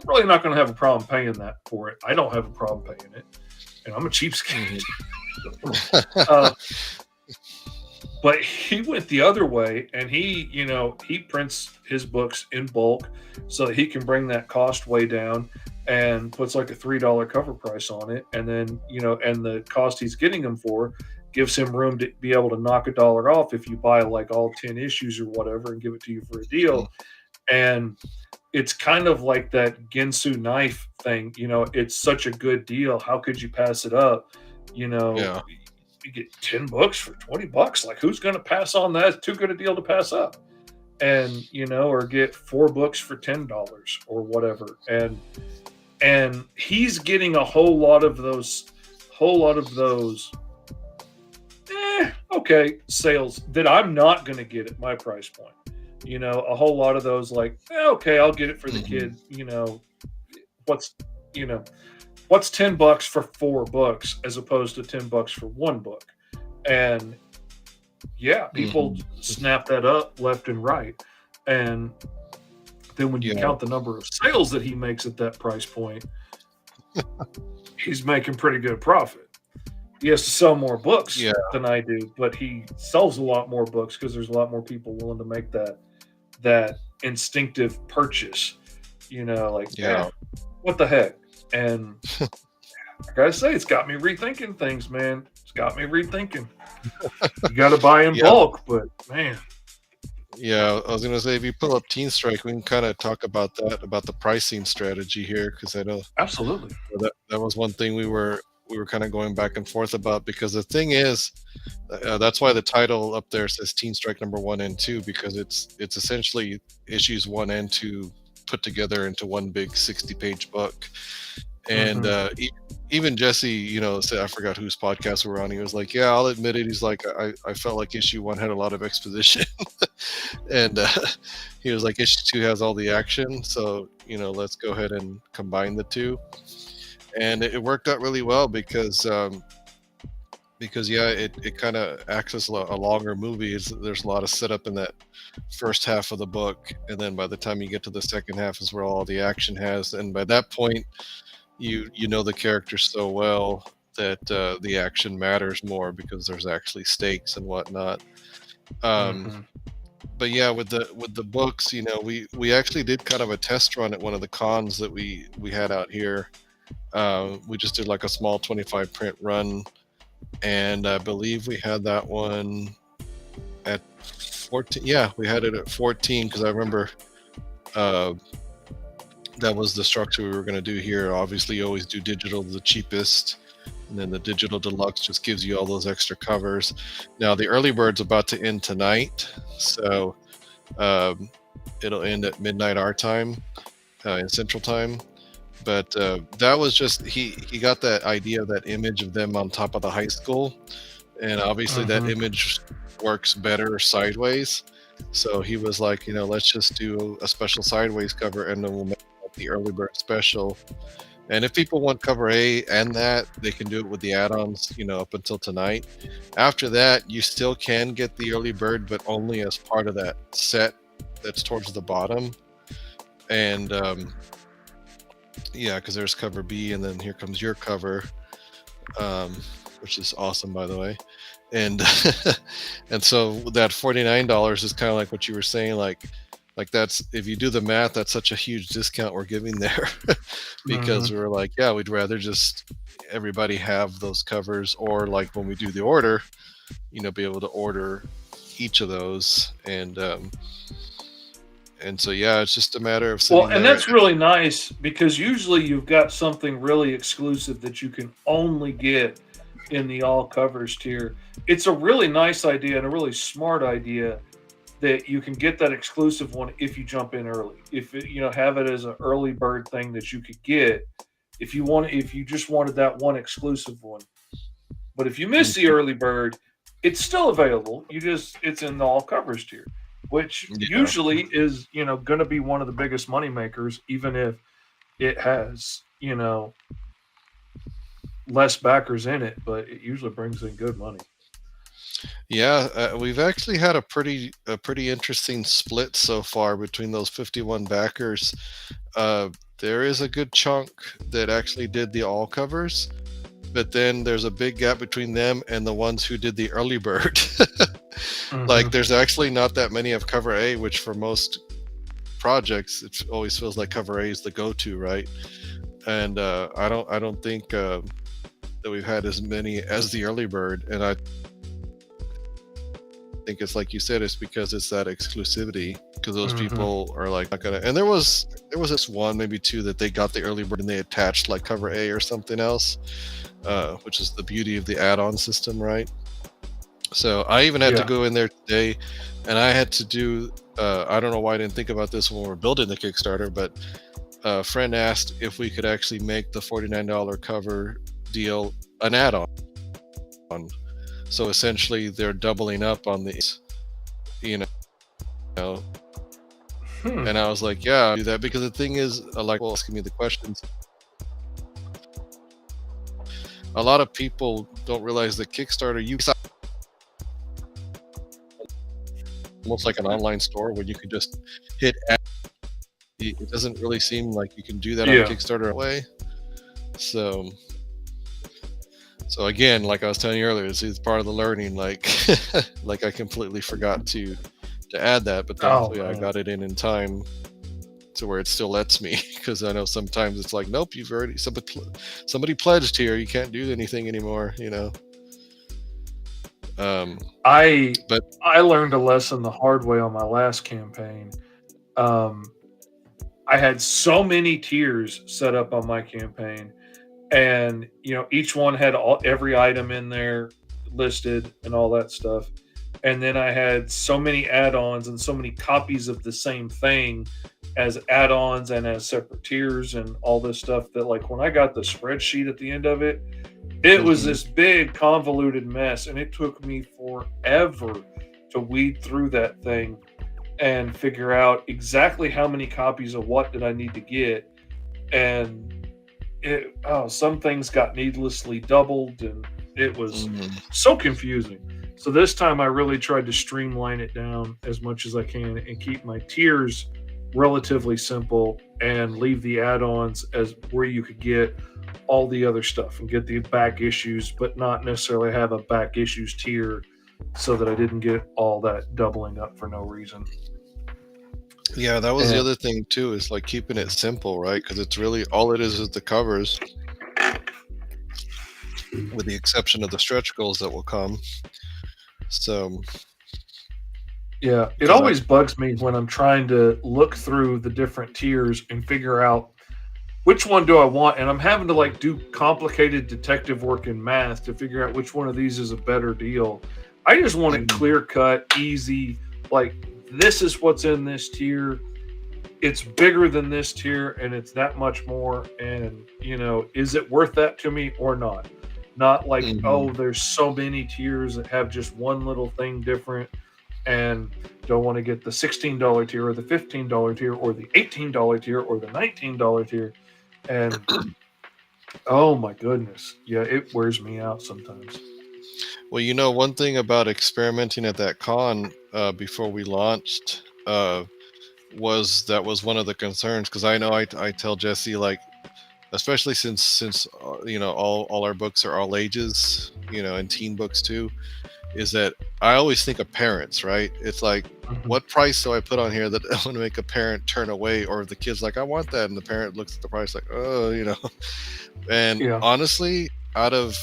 Speaker 1: really not going to have a problem paying that for it. I don't have a problem paying it, and I'm a cheapskate. uh, but he went the other way, and he prints his books in bulk so that he can bring that cost way down and puts like a $3 cover price on it, and then and the cost he's getting them for gives him room to be able to knock $1 off if you buy like all 10 issues or whatever and give it to you for a deal. And it's kind of like that Ginsu knife thing. It's such a good deal. How could you pass it up?
Speaker 2: yeah,
Speaker 1: You get 10 books for $20. Like, who's going to pass on that? It's too good a deal to pass up. And, or get 4 books for $10 or whatever. And he's getting a whole lot of those okay sales that I'm not going to get at my price point. A whole lot of those like, okay, I'll get it for the kid. What's you know what's $10 for 4 books as opposed to $10 for 1 book. And yeah, people snap that up left and right. And then when you
Speaker 2: yeah,
Speaker 1: count the number of sales that he makes at that price point, he's making pretty good profit. He has to sell more books
Speaker 2: yeah,
Speaker 1: than I do, but he sells a lot more books because there's a lot more people willing to make that instinctive purchase. Like,
Speaker 2: yeah,
Speaker 1: what the heck? And I gotta say, it's got me rethinking things, man. It's got me rethinking. You got to buy in
Speaker 2: yeah.
Speaker 1: bulk, but man,
Speaker 2: Yeah, I was gonna say, if you pull up Teen Strike, we can kind of talk about that, about the pricing strategy here, because I know
Speaker 1: absolutely.
Speaker 2: that was one thing we were kind of going back and forth about. Because the thing is, that's why the title up there says Teen Strike number 1 and 2, because it's essentially issues 1 and 2 put together into one big 60-page book. And
Speaker 1: Hmm.
Speaker 2: even Jesse, said, I forgot whose podcast we were on. He was like, "Yeah, I'll admit it." He's like, "I felt like issue 1 had a lot of exposition," and he was like, "Issue 2 has all the action, so let's go ahead and combine the two." And it worked out really well because yeah, it kind of acts as a longer movie. There's a lot of setup in that first half of the book, and then by the time you get to the second half is where all the action has. And by that point, you know the characters so well that the action matters more because there's actually stakes and whatnot.
Speaker 1: Mm-hmm.
Speaker 2: But yeah, with the books, we actually did kind of a test run at one of the cons that we had out here. We just did like a small 25 print run, and I believe we had that one at 14. Yeah, we had it at 14 because I remember that was the structure we were going to do here. Obviously, you always do digital, the cheapest, and then the digital deluxe just gives you all those extra covers. Now, the early bird's about to end tonight, so it'll end at midnight our time in Central Time. But that was just he got that idea, that image of them on top of the high school, and obviously that image works better sideways. So he was like, let's just do a special sideways cover, and then we'll make the early bird special. And if people want cover A and that, they can do it with the add-ons, up until tonight. After that, you still can get the early bird, but only as part of that set that's towards the bottom. And yeah, because there's cover B, and then here comes your cover, which is awesome, by the way. And and so that $49 is kind of like what you were saying, like that's, if you do the math, that's such a huge discount we're giving there because we're like, yeah, we'd rather just everybody have those covers, or like when we do the order, be able to order each of those. And so yeah, it's just a matter of
Speaker 1: well, and that's really nice because usually you've got something really exclusive that you can only get in the all covers tier. It's a really nice idea and a really smart idea that you can get that exclusive one if you jump in early. If it, have it as an early bird thing that you could get if you just wanted that one exclusive one. But if you miss the early bird, it's still available. It's in the all covers tier, which usually is going to be one of the biggest money makers, even if it has less backers in it, but it usually brings in good money.
Speaker 2: Yeah, we've actually had a pretty interesting split so far between those 51 backers. There is a good chunk that actually did the all covers, but then there's a big gap between them and the ones who did the early bird. Like, there's actually not that many of cover A, which for most projects, it always feels like cover A is the go-to, right? And I don't think that we've had as many as the early bird, and I think it's like you said, it's because it's that exclusivity, because those people are like not gonna. And there was this one, maybe two, that they got the early bird and they attached like cover A or something else, which is the beauty of the add-on system, right? So I even had to go in there today, and I had to do. I don't know why I didn't think about this when we were building the Kickstarter, but a friend asked if we could actually make the $49 cover deal an add-on. So essentially, they're doubling up on these, And I was like, yeah, I'll do that, because the thing is, asking me the questions. A lot of people don't realize that Kickstarter, almost like an online store where you can just hit add. It doesn't really seem like you can do that on Kickstarter way. So again, like I was telling you earlier, it's part of the learning. Like I completely forgot to add that, but thankfully I got it in time to where it still lets me, because I know sometimes it's like, nope, you've already somebody pledged here, you can't do anything anymore.
Speaker 1: I learned a lesson the hard way on my last campaign. I had so many tiers set up on my campaign, and each one had every item in there listed and all that stuff. and then I had so many add-ons and so many copies of the same thing as add-ons and as separate tiers and all this stuff that, like, when I got the spreadsheet at the end of it, it was
Speaker 2: Mhm.
Speaker 1: this big convoluted mess, and it took me forever to weed through that thing and figure out exactly how many copies of what did I need to get. And some things got needlessly doubled, and it was
Speaker 2: Mhm.
Speaker 1: so confusing. So this time I really tried to streamline it down as much as I can and keep my tiers relatively simple and leave the add-ons as where you could get all the other stuff and get the back issues, but not necessarily have a back issues tier so that I didn't get all that doubling up for no reason.
Speaker 2: Yeah, that was the
Speaker 1: And
Speaker 2: other thing too, is like keeping it simple, right? Because it's really all it is the covers, with the exception of the stretch goals that will come. So,
Speaker 1: yeah, it
Speaker 2: because I,
Speaker 1: always bugs me when I'm trying to look through the different tiers and figure out which one do I want, and I'm having to like do complicated detective work in math to figure out which one of these is a better deal. I just want it
Speaker 2: mm,
Speaker 1: clear cut, easy. Like, this is what's in this tier. It's bigger than this tier, and it's that much more. And is it worth that to me or not? Not like,
Speaker 2: mhm.
Speaker 1: oh, there's so many tiers that have just one little thing different, and don't want to get the $16 tier or the $15 tier or the $18 tier or the $19 tier. And oh my goodness, yeah, it wears me out sometimes.
Speaker 2: Well, one thing about experimenting at that con before we launched was one of the concerns, because I know I tell Jesse, like, especially since all our books are all ages, and teen books too, is that I always think of parents, right? It's like,
Speaker 1: Mhm.
Speaker 2: what price do I put on here that I want to make a parent turn away, or the kid's like, I want that, and the parent looks at the price like, oh. And
Speaker 1: Yeah.
Speaker 2: honestly, out of,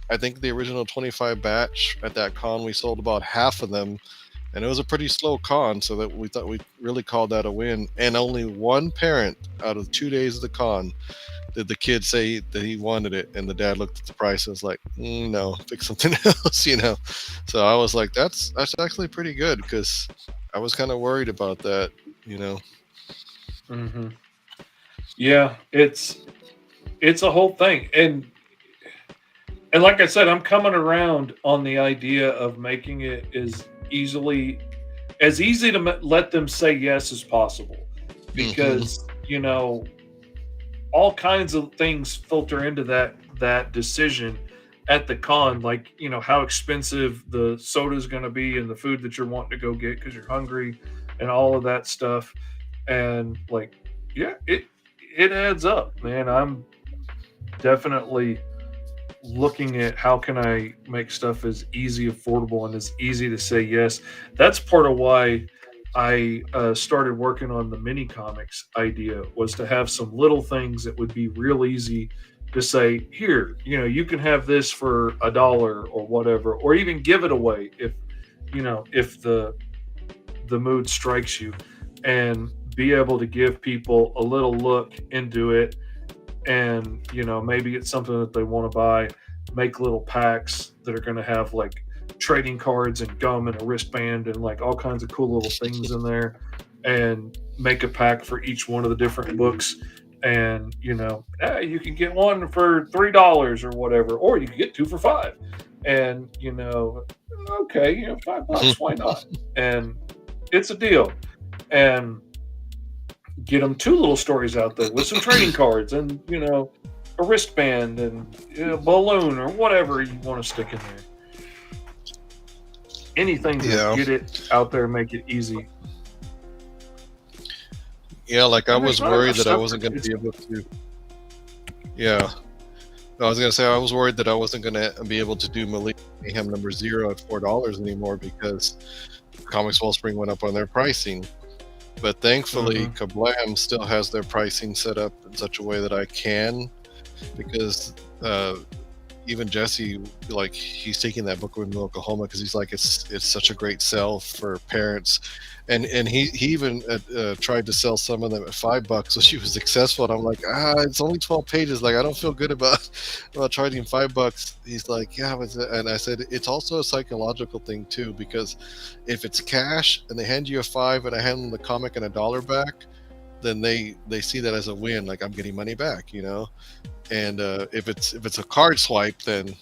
Speaker 2: I think, the original 25 batch at that con, we sold about half of them, and it was a pretty slow con, so that we thought we really called that a win. And only one parent out of 2 days of the con did the kid say that he wanted it, and the dad looked at the price and was like, no, pick something else. So I was like, that's actually pretty good, because I was kind of worried about that.
Speaker 1: Hmm. Yeah, it's a whole thing. And like I said, I'm coming around on the idea of making it as easy to let them say yes as possible,
Speaker 2: Hmm.
Speaker 1: because all kinds of things filter into that decision at the con, like how expensive the soda is going to be and the food that you're wanting to go get because you're hungry and all of that stuff. And like, yeah, it adds up, man. I'm definitely looking at how can I make stuff as easy, affordable, and as easy to say yes. That's part of why I started working on the mini comics idea, was to have some little things that would be real easy to say, here, you can have this for $1 or whatever, or even give it away if the mood strikes you, and be able to give people a little look into it. And maybe it's something that they want to buy, make little packs that are going to have like trading cards and gum and a wristband and like all kinds of cool little things in there, and make a pack for each one of the different books. And you can get one for $3 or whatever, or you can get two for five. And okay, $5, why not? And it's a deal. And get them two little stories out there with some trading cards and a wristband and a balloon or whatever you want to stick in there. Anything to
Speaker 2: Yeah.
Speaker 1: get it out there, make it easy.
Speaker 2: Yeah, like I
Speaker 1: And there's
Speaker 2: was
Speaker 1: not enough
Speaker 2: worried that I
Speaker 1: stuff for
Speaker 2: wasn't going to
Speaker 1: kids.
Speaker 2: be able to. Yeah, I was going to say, I was worried that I wasn't going to be able to do Mayhem number 0 at $4 anymore, because Comics Wellspring went up on their pricing. But thankfully,
Speaker 1: Hmm.
Speaker 2: Kablam still has their pricing set up in such a way that I can, because even Jesse, like he's taking that book with Oklahoma because he's like it's such a great sell for parents, and he even tried to sell some of them at $5, so she was successful. And I'm like, it's only 12 pages. Like I don't feel good about charging $5. He's like, yeah, and I said it's also a psychological thing too, because if it's cash and they hand you a $5 and I hand them the comic and $1 back, then they see that as a win. Like I'm getting money back, you know. And if it's a card swipe, then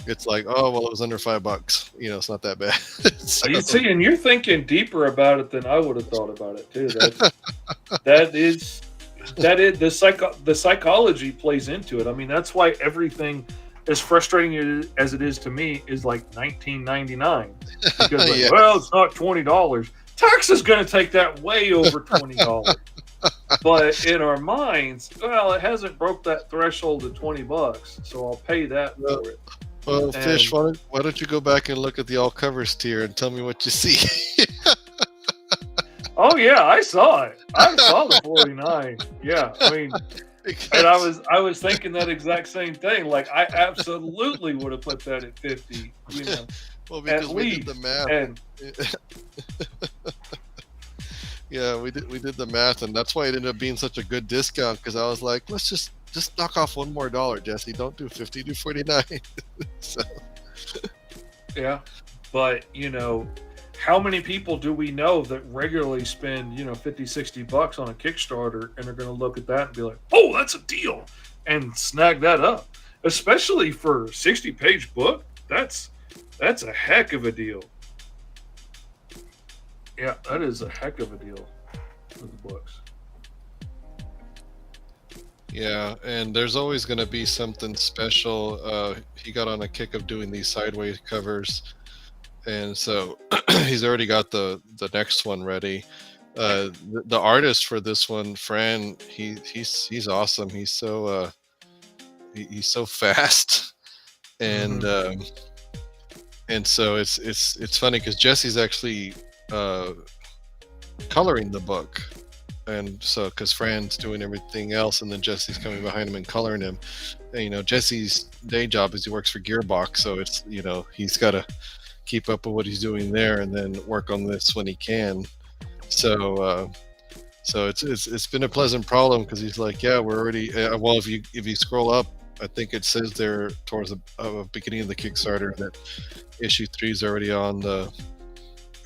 Speaker 2: it's like, oh well, it was under $5. You know, it's not that bad. So,
Speaker 1: You see, and you're thinking deeper about it than I would have thought about it too. That is the psychology plays into it. I mean, that's why everything, as frustrating as it is to me, is like $19.99 because like,
Speaker 2: yes.
Speaker 1: well, it's not $20. Tax is going to take that way over $20. But in our minds, well, it hasn't broke that threshold of $20, so I'll pay that for it.
Speaker 2: Well, Fish, why don't you go back and look at the all covers tier and tell me what you see?
Speaker 1: Oh yeah, I saw it. I saw the 49. Yeah, I mean, and I was thinking that exact same thing. Like I absolutely would have put that at 50. You know,
Speaker 2: well, because
Speaker 1: at
Speaker 2: we
Speaker 1: least.
Speaker 2: did the math.
Speaker 1: And
Speaker 2: yeah, we did the math, and that's why it ended up being such a good discount. Because I was like, let's just knock off $1 more, Jesse. Don't do 50, do 49. So.
Speaker 1: Yeah, but you know, how many people do we know that regularly spend, you know, $50-$60 on a Kickstarter and are going to look at that and be like, oh, that's a deal, and snag that up? Especially for a 60-page book, that's a heck of a deal. Yeah, that is a heck of a deal with the books.
Speaker 2: Yeah, and there's always going to be something special. He got on a kick of doing these sideways covers, and so he's already got the next one ready. The artist for this one, Fran, he's awesome. He's so he's so fast, and and so it's funny because Jesse's actually coloring the book. And so, because Fran's doing everything else, and then Jesse's coming behind him and coloring him. And, you know, Jesse's day job is he works for Gearbox, so it's, you know, he's got to keep up with what he's doing there, and then work on this when he can. So, so it's been a pleasant problem because he's like, yeah, we're already. Well, if you scroll up, I think it says there towards the beginning of the Kickstarter that issue 3 is already on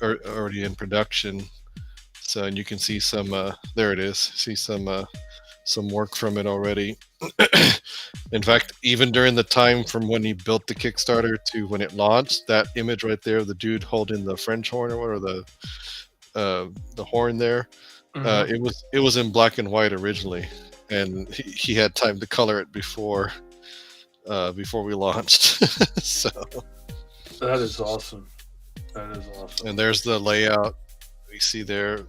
Speaker 2: already in production. So, and you can see some, there it is, see some work from it already. In fact, even during the time from when he built the Kickstarter to when it launched, that image right there, the dude holding the French horn or the horn there, it was in black and white originally, and he had time to color it before we launched. So
Speaker 1: that is awesome. That is awesome.
Speaker 2: And there's the layout. We see there.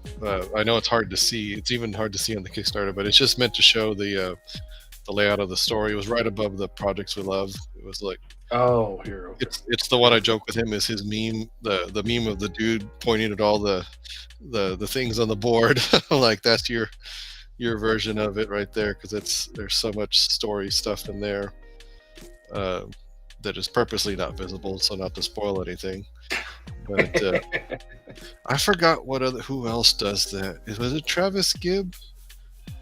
Speaker 2: I know it's hard to see. It's even hard to see on the Kickstarter, but it's just meant to show the layout of the story. It was right above the projects we love. It was like,
Speaker 1: oh, here. Okay.
Speaker 2: It's the one I joke with him is his meme, the meme of the dude pointing at all the things on the board. Like that's your version of it right there, because there's so much story stuff in there that is purposely not visible, so not to spoil anything. But I forgot who else does that. Was it Travis Gibb?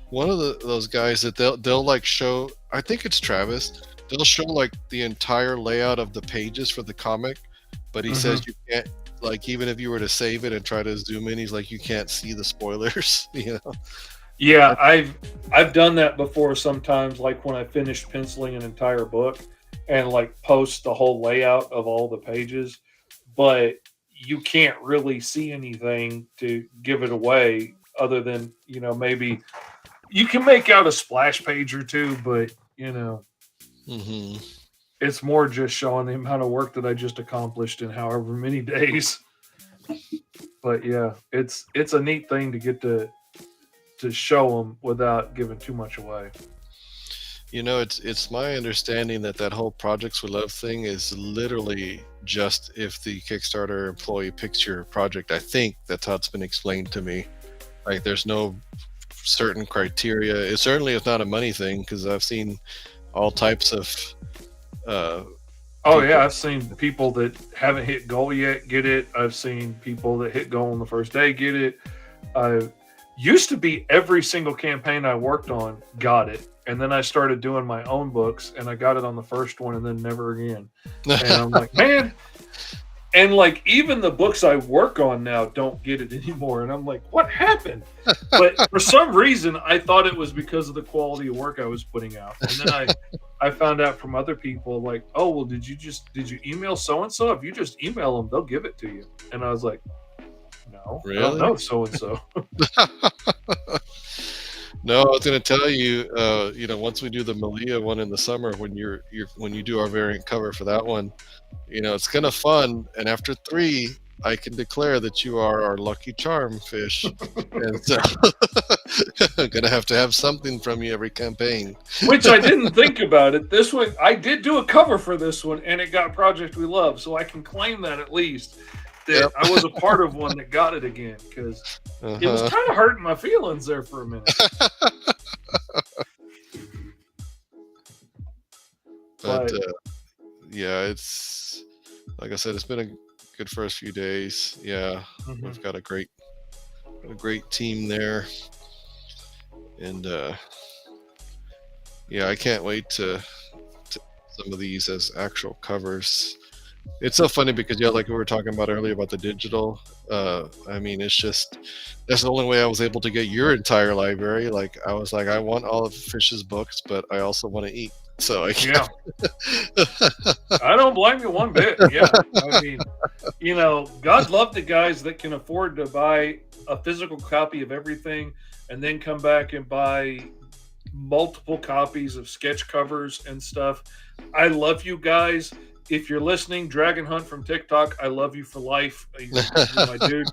Speaker 2: One of those guys that they'll like show. I think it's Travis. They'll show like the entire layout of the pages for the comic, but he says you can't, like, even if you were to save it and try to zoom in, he's like, you can't see the spoilers. You know?
Speaker 1: Yeah, I've done that before sometimes, like when I finished penciling an entire book and like post the whole layout of all the pages, but you can't really see anything to give it away other than, you know, maybe you can make out a splash page or two, but you know, it's more just showing the amount of work that I just accomplished in however many days. But yeah, it's a neat thing to get to show them without giving too much away.
Speaker 2: You know, it's my understanding that whole projects we love thing is literally just if the Kickstarter employee picks your project. I think that's how it's been explained to me. Like, there's no certain criteria. It certainly is not a money thing, because I've seen all types of
Speaker 1: Oh yeah,
Speaker 2: people.
Speaker 1: I've seen people that haven't hit goal yet get it. I've seen people that hit goal on the first day get it. I used to be every single campaign I worked on got it, and then I started doing my own books, and I got it on the first one, and then never again. And I'm like, man. And like even the books I work on now don't get it anymore, and I'm like, what happened? But for some reason, I thought it was because of the quality of work I was putting out, and then I found out from other people like, oh well, did you email so and so? If you just email them, they'll give it to you. And I was like, no, I don't
Speaker 2: Really?
Speaker 1: know so and so.
Speaker 2: No, I was going to tell you, once we do the Malia one in the summer, when when you do our variant cover for that one, it's kind of fun. And after 3, I can declare that you are our lucky charm fish, and so I'm gonna have to have something from you every campaign.
Speaker 1: Which I didn't think about it. This one, I did do a cover for this one, and it got Project We Love, so I can claim that at least. That
Speaker 2: Yep.
Speaker 1: I was a part of one that got it again, because it was kind of hurting my feelings there for a minute.
Speaker 2: But yeah, it's like I said, it's been a good first few days. Yeah, we've got a great team there, and yeah, I can't wait to some of these as actual covers. It's so funny because like we were talking about earlier about the digital. I mean, it's just that's the only way I was able to get your entire library. Like I was like, I want all of Fish's books, but I also want to eat. So I can't.
Speaker 1: Yeah, I don't blame you one bit. Yeah, I mean, God love the guys that can afford to buy a physical copy of everything and then come back and buy multiple copies of sketch covers and stuff. I love you guys. If you're listening, Dragon Hunt from TikTok, I love you for life. You're my dude.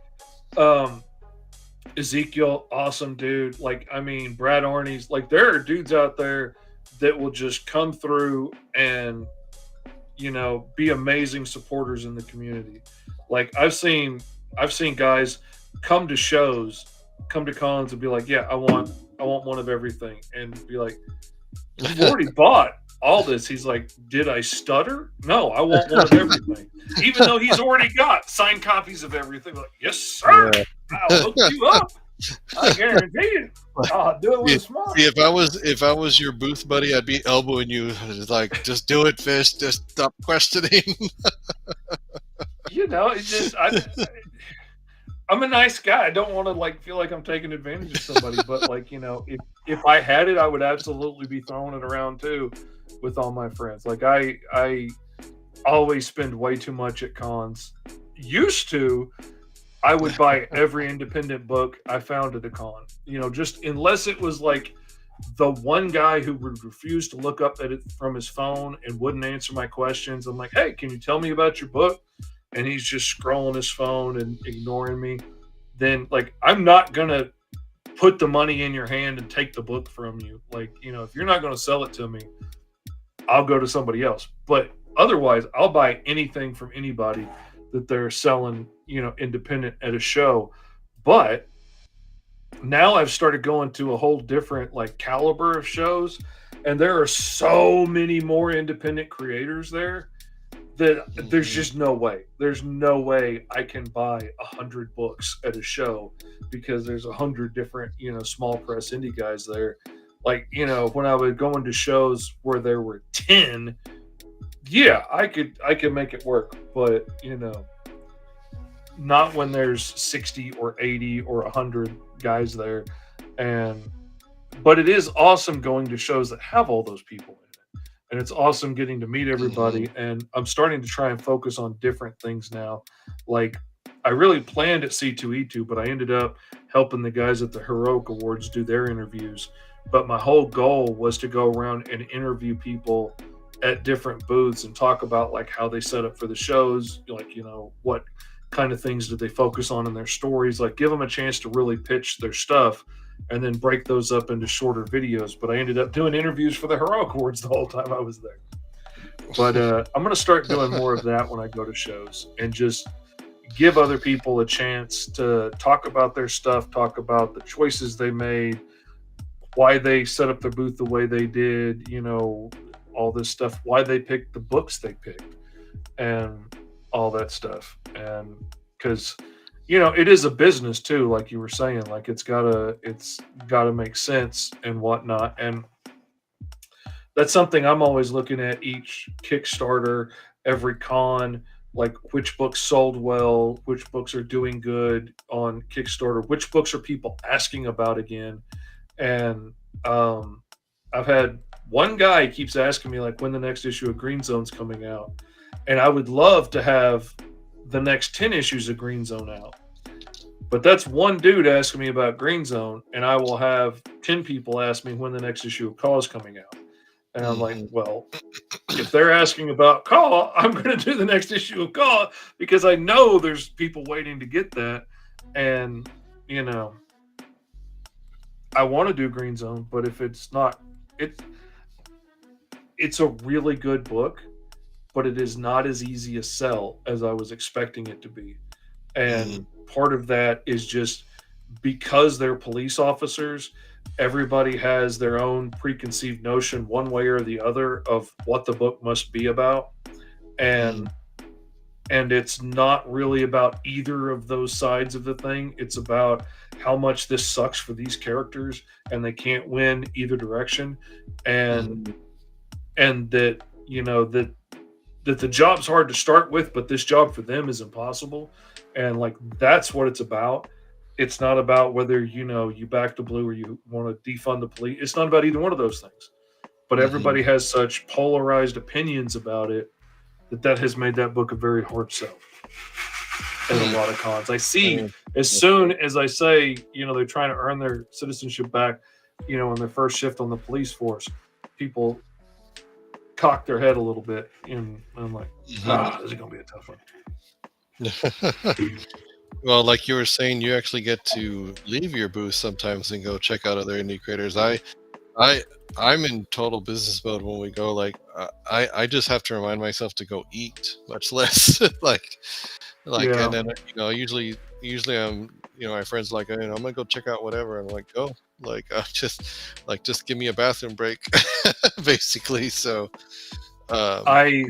Speaker 1: Ezekiel, awesome dude. Like, I mean, Brad Orney's, like, there are dudes out there that will just come through and, be amazing supporters in the community. Like, I've seen guys come to shows, come to cons and be like, yeah, I want one of everything. And be like, you've already bought all this. He's like, did I stutter? No, I want one of everything. Even though he's already got signed copies of everything. Like, yes, sir. Yeah. I'll hook you up. I guarantee you. I'll do it with a smile.
Speaker 2: See, if I was your booth buddy, I'd be elbowing you. Like, just do it, Fish. Just stop questioning.
Speaker 1: It's just I'm a nice guy. I don't want to feel like I'm taking advantage of somebody, but if I had it, I would absolutely be throwing it around too with all my friends. Like I always spend way too much at cons. Used to, I would buy every independent book I found at a con. Just unless it was like the one guy who would refuse to look up at it from his phone and wouldn't answer my questions. I'm like, hey, can you tell me about your book? And he's just scrolling his phone and ignoring me. Then I'm not gonna put the money in your hand and take the book from you. If you're not gonna sell it to me, I'll go to somebody else. But otherwise, I'll buy anything from anybody that they're selling, independent at a show. But now I've started going to a whole different caliber of shows, and there are so many more independent creators there that there's just no way. There's no way I can buy 100 books at a show because there's 100 different, small press indie guys there. When I would go into shows where there were 10, yeah, I could make it work, but not when there's 60 or 80 or 100 guys there. But it is awesome going to shows that have all those people in it. And it's awesome getting to meet everybody. And I'm starting to try and focus on different things now. I really planned at C2E2, but I ended up helping the guys at the Heroic Awards do their interviews. But my whole goal was to go around and interview people at different booths and talk about how they set up for the shows, what kind of things did they focus on in their stories, give them a chance to really pitch their stuff and then break those up into shorter videos. But I ended up doing interviews for the Heroic Awards the whole time I was there. But I'm going to start doing more of that when I go to shows and just give other people a chance to talk about their stuff, talk about the choices they made, why they set up their booth the way they did, all this stuff, why they picked the books they picked, and all that stuff. And because it is a business too, like you were saying, like it's gotta make sense and whatnot. And that's something I'm always looking at each Kickstarter, every con, like which books sold well, which books are doing good on Kickstarter, which books are people asking about again. And I've had one guy keeps asking me like when the next issue of Green Zone's coming out, and I would love to have the next 10 issues of Green Zone out. But that's one dude asking me about Green Zone, and I will have 10 people ask me when the next issue of Cause coming out. And I'm like, well, if they're asking about Caw, I'm going to do the next issue of Caw because I know there's people waiting to get that. And, I want to do Green Zone, but if it's not, it's a really good book, but it is not as easy a sell as I was expecting it to be. And part of that is just because they're police officers, everybody has their own preconceived notion one way or the other of what the book must be about. And it's not really about either of those sides of the thing. It's about how much this sucks for these characters and they can't win either direction. And that that the job's hard to start with, but this job for them is impossible. And like that's what it's about. It's not about whether you back the blue or you want to defund the police. It's not about either one of those things. But everybody has such polarized opinions about it that has made that book a very hard sell at a lot of cons. I see as soon as I say, they're trying to earn their citizenship back, in their first shift on the police force, people cock their head a little bit. And I'm like, this is going to be a tough one.
Speaker 2: Well, like you were saying, you actually get to leave your booth sometimes and go check out other indie creators. I'm in total business mode when we go. Like, I just have to remind myself to go eat, much less and then usually I'm my friends like I'm gonna go check out whatever. I'm like go just give me a bathroom break, basically. So
Speaker 1: I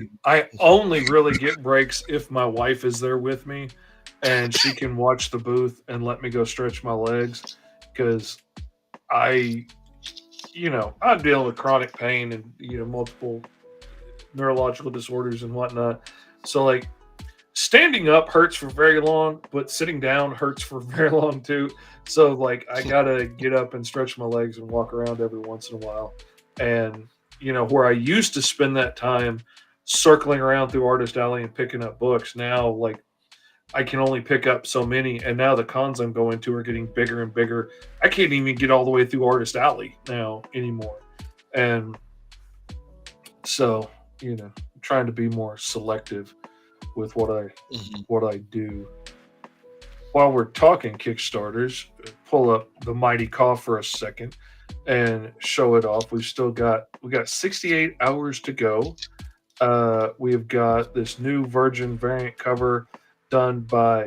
Speaker 1: only really get breaks if my wife is there with me and she can watch the booth and let me go stretch my legs, because I'm dealing with chronic pain and multiple neurological disorders and whatnot. So like standing up hurts for very long, but sitting down hurts for very long too. So like I gotta get up and stretch my legs and walk around every once in a while. And where I used to spend that time circling around through Artist Alley and picking up books, now like I can only pick up so many, and now the cons I'm going to are getting bigger and bigger. I can't even get all the way through Artist Alley now anymore. And so, trying to be more selective with what I do. While we're talking Kickstarters, pull up the Mighty Caw for a second and show it off. We got 68 hours to go. We've got this new Virgin variant cover done by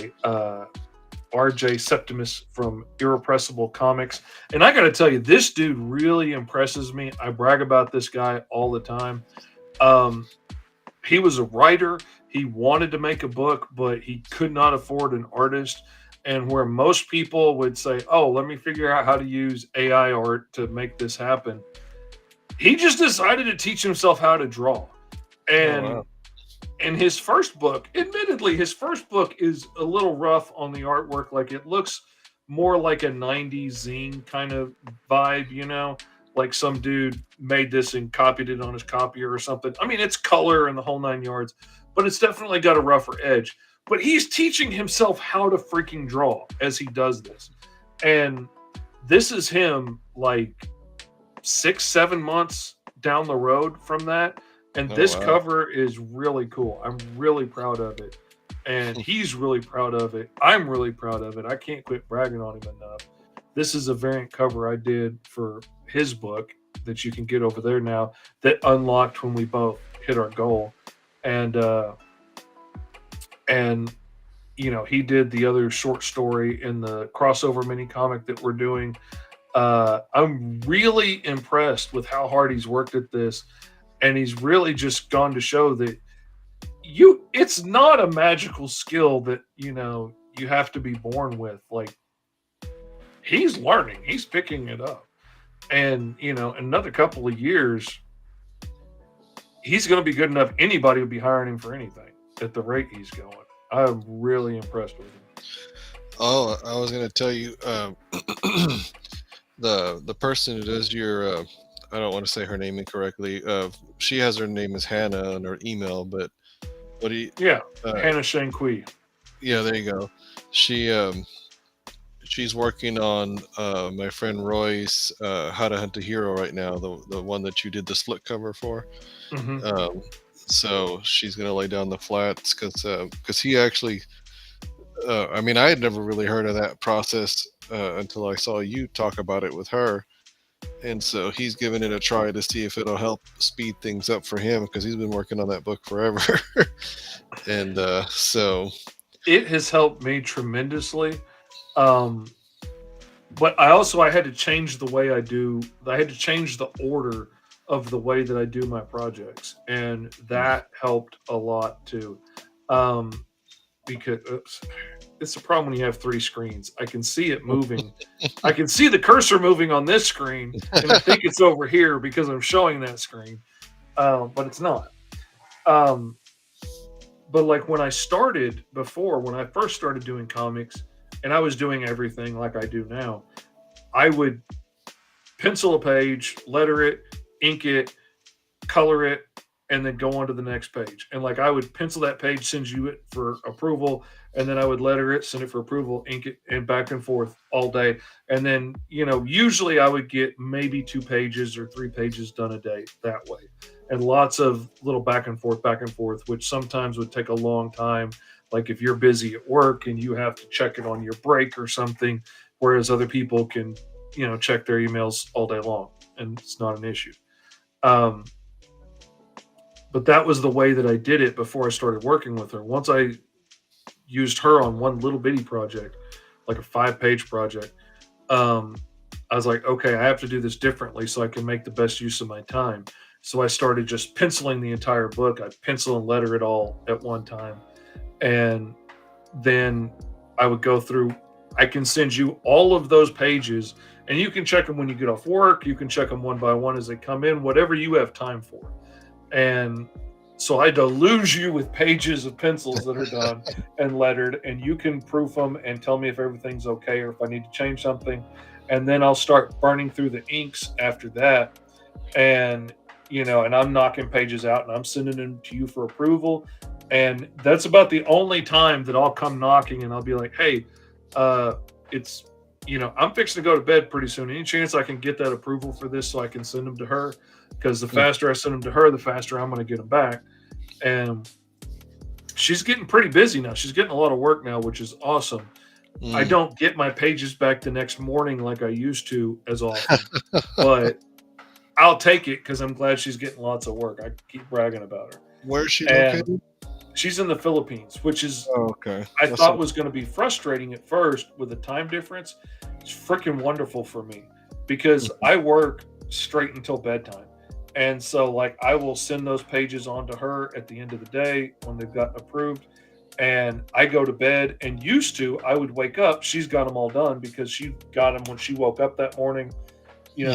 Speaker 1: RJ Septimus from Irrepressible Comics. And I got to tell you, this dude really impresses me. I brag about this guy all the time. He was a writer. He wanted to make a book, but he could not afford an artist. And where most people would say, oh, let me figure out how to use AI art to make this happen, he just decided to teach himself how to draw. And and his first book, admittedly, his first book is a little rough on the artwork. Like it looks more like a 90s zine kind of vibe, like some dude made this and copied it on his copier or something. I mean, it's color and the whole 9 yards, but it's definitely got a rougher edge. But he's teaching himself how to freaking draw as he does this. And this is him like 6-7 months down the road from that. And this cover is really cool. I'm really proud of it. And he's really proud of it. I'm really proud of it. I can't quit bragging on him enough. This is a variant cover I did for his book that you can get over there now that unlocked when we both hit our goal. And he did the other short story in the crossover mini comic that we're doing. I'm really impressed with how hard he's worked at this. And he's really just gone to show that it's not a magical skill that, you have to be born with. Like, he's learning, he's picking it up. And, in another couple of years, he's going to be good enough. Anybody would be hiring him for anything at the rate he's going. I'm really impressed with him.
Speaker 2: Oh, I was going to tell you, the person who does your, I don't want to say her name incorrectly. She has her name as Hannah on her email, but what do you?
Speaker 1: Yeah, Hannah Shanqui.
Speaker 2: Yeah, there you go. She's working on my friend Roy's How to Hunt a Hero right now, the one that you did the split cover for.
Speaker 1: Mm-hmm.
Speaker 2: So she's gonna lay down the flats because he actually. I mean, I had never really heard of that process until I saw you talk about it with her. And so he's giving it a try to see if it'll help speed things up for him because he's been working on that book forever. And so
Speaker 1: it has helped me tremendously. But I had to change the way I had to change the order of the way that I do my projects. And that helped a lot too. Because it's a problem when you have 3 screens. I can see it moving. I can see the cursor moving on this screen, and I think it's over here because I'm showing that screen, but it's not. But like when I first started doing comics, and I was doing everything like I do now, I would pencil a page, letter it, ink it, color it, and then go on to the next page. And like I would pencil that page, send you it for approval, and then I would letter it, send it for approval, ink it, and back and forth all day. And then, usually I would get maybe 2 pages or 3 pages done a day that way. And lots of little back and forth, which sometimes would take a long time. Like if you're busy at work and you have to check it on your break or something, whereas other people can, check their emails all day long, and it's not an issue. But that was the way that I did it before I started working with her. Once I used her on one little bitty project, like a 5-page project, I was like, okay, I have to do this differently so I can make the best use of my time. So I started just penciling the entire book. I pencil and letter it all at one time. And then I would go through, I can send you all of those pages, and you can check them when you get off work. You can check them one by one as they come in, whatever you have time for. And so I deluge you with pages of pencils that are done and lettered, and you can proof them and tell me if everything's okay or if I need to change something. And then I'll start burning through the inks after that. And, and I'm knocking pages out and I'm sending them to you for approval. And that's about the only time that I'll come knocking and I'll be like, hey, it's, I'm fixing to go to bed pretty soon. Any chance I can get that approval for this so I can send them to her? Because the faster I send them to her, the faster I'm going to get them back. And she's getting pretty busy now. She's getting a lot of work now, which is awesome. I don't get my pages back the next morning like I used to as often, but I'll take it because I'm glad she's getting lots of work. I keep bragging about her.
Speaker 2: Where is she located?
Speaker 1: She's in the Philippines, which is
Speaker 2: okay.
Speaker 1: I thought was going to be frustrating at first with the time difference. It's freaking wonderful for me because I work straight until bedtime. And so like I will send those pages on to her at the end of the day when they've gotten approved, and I go to bed. And used to, I would wake up, she's got them all done because she got them when she woke up that morning.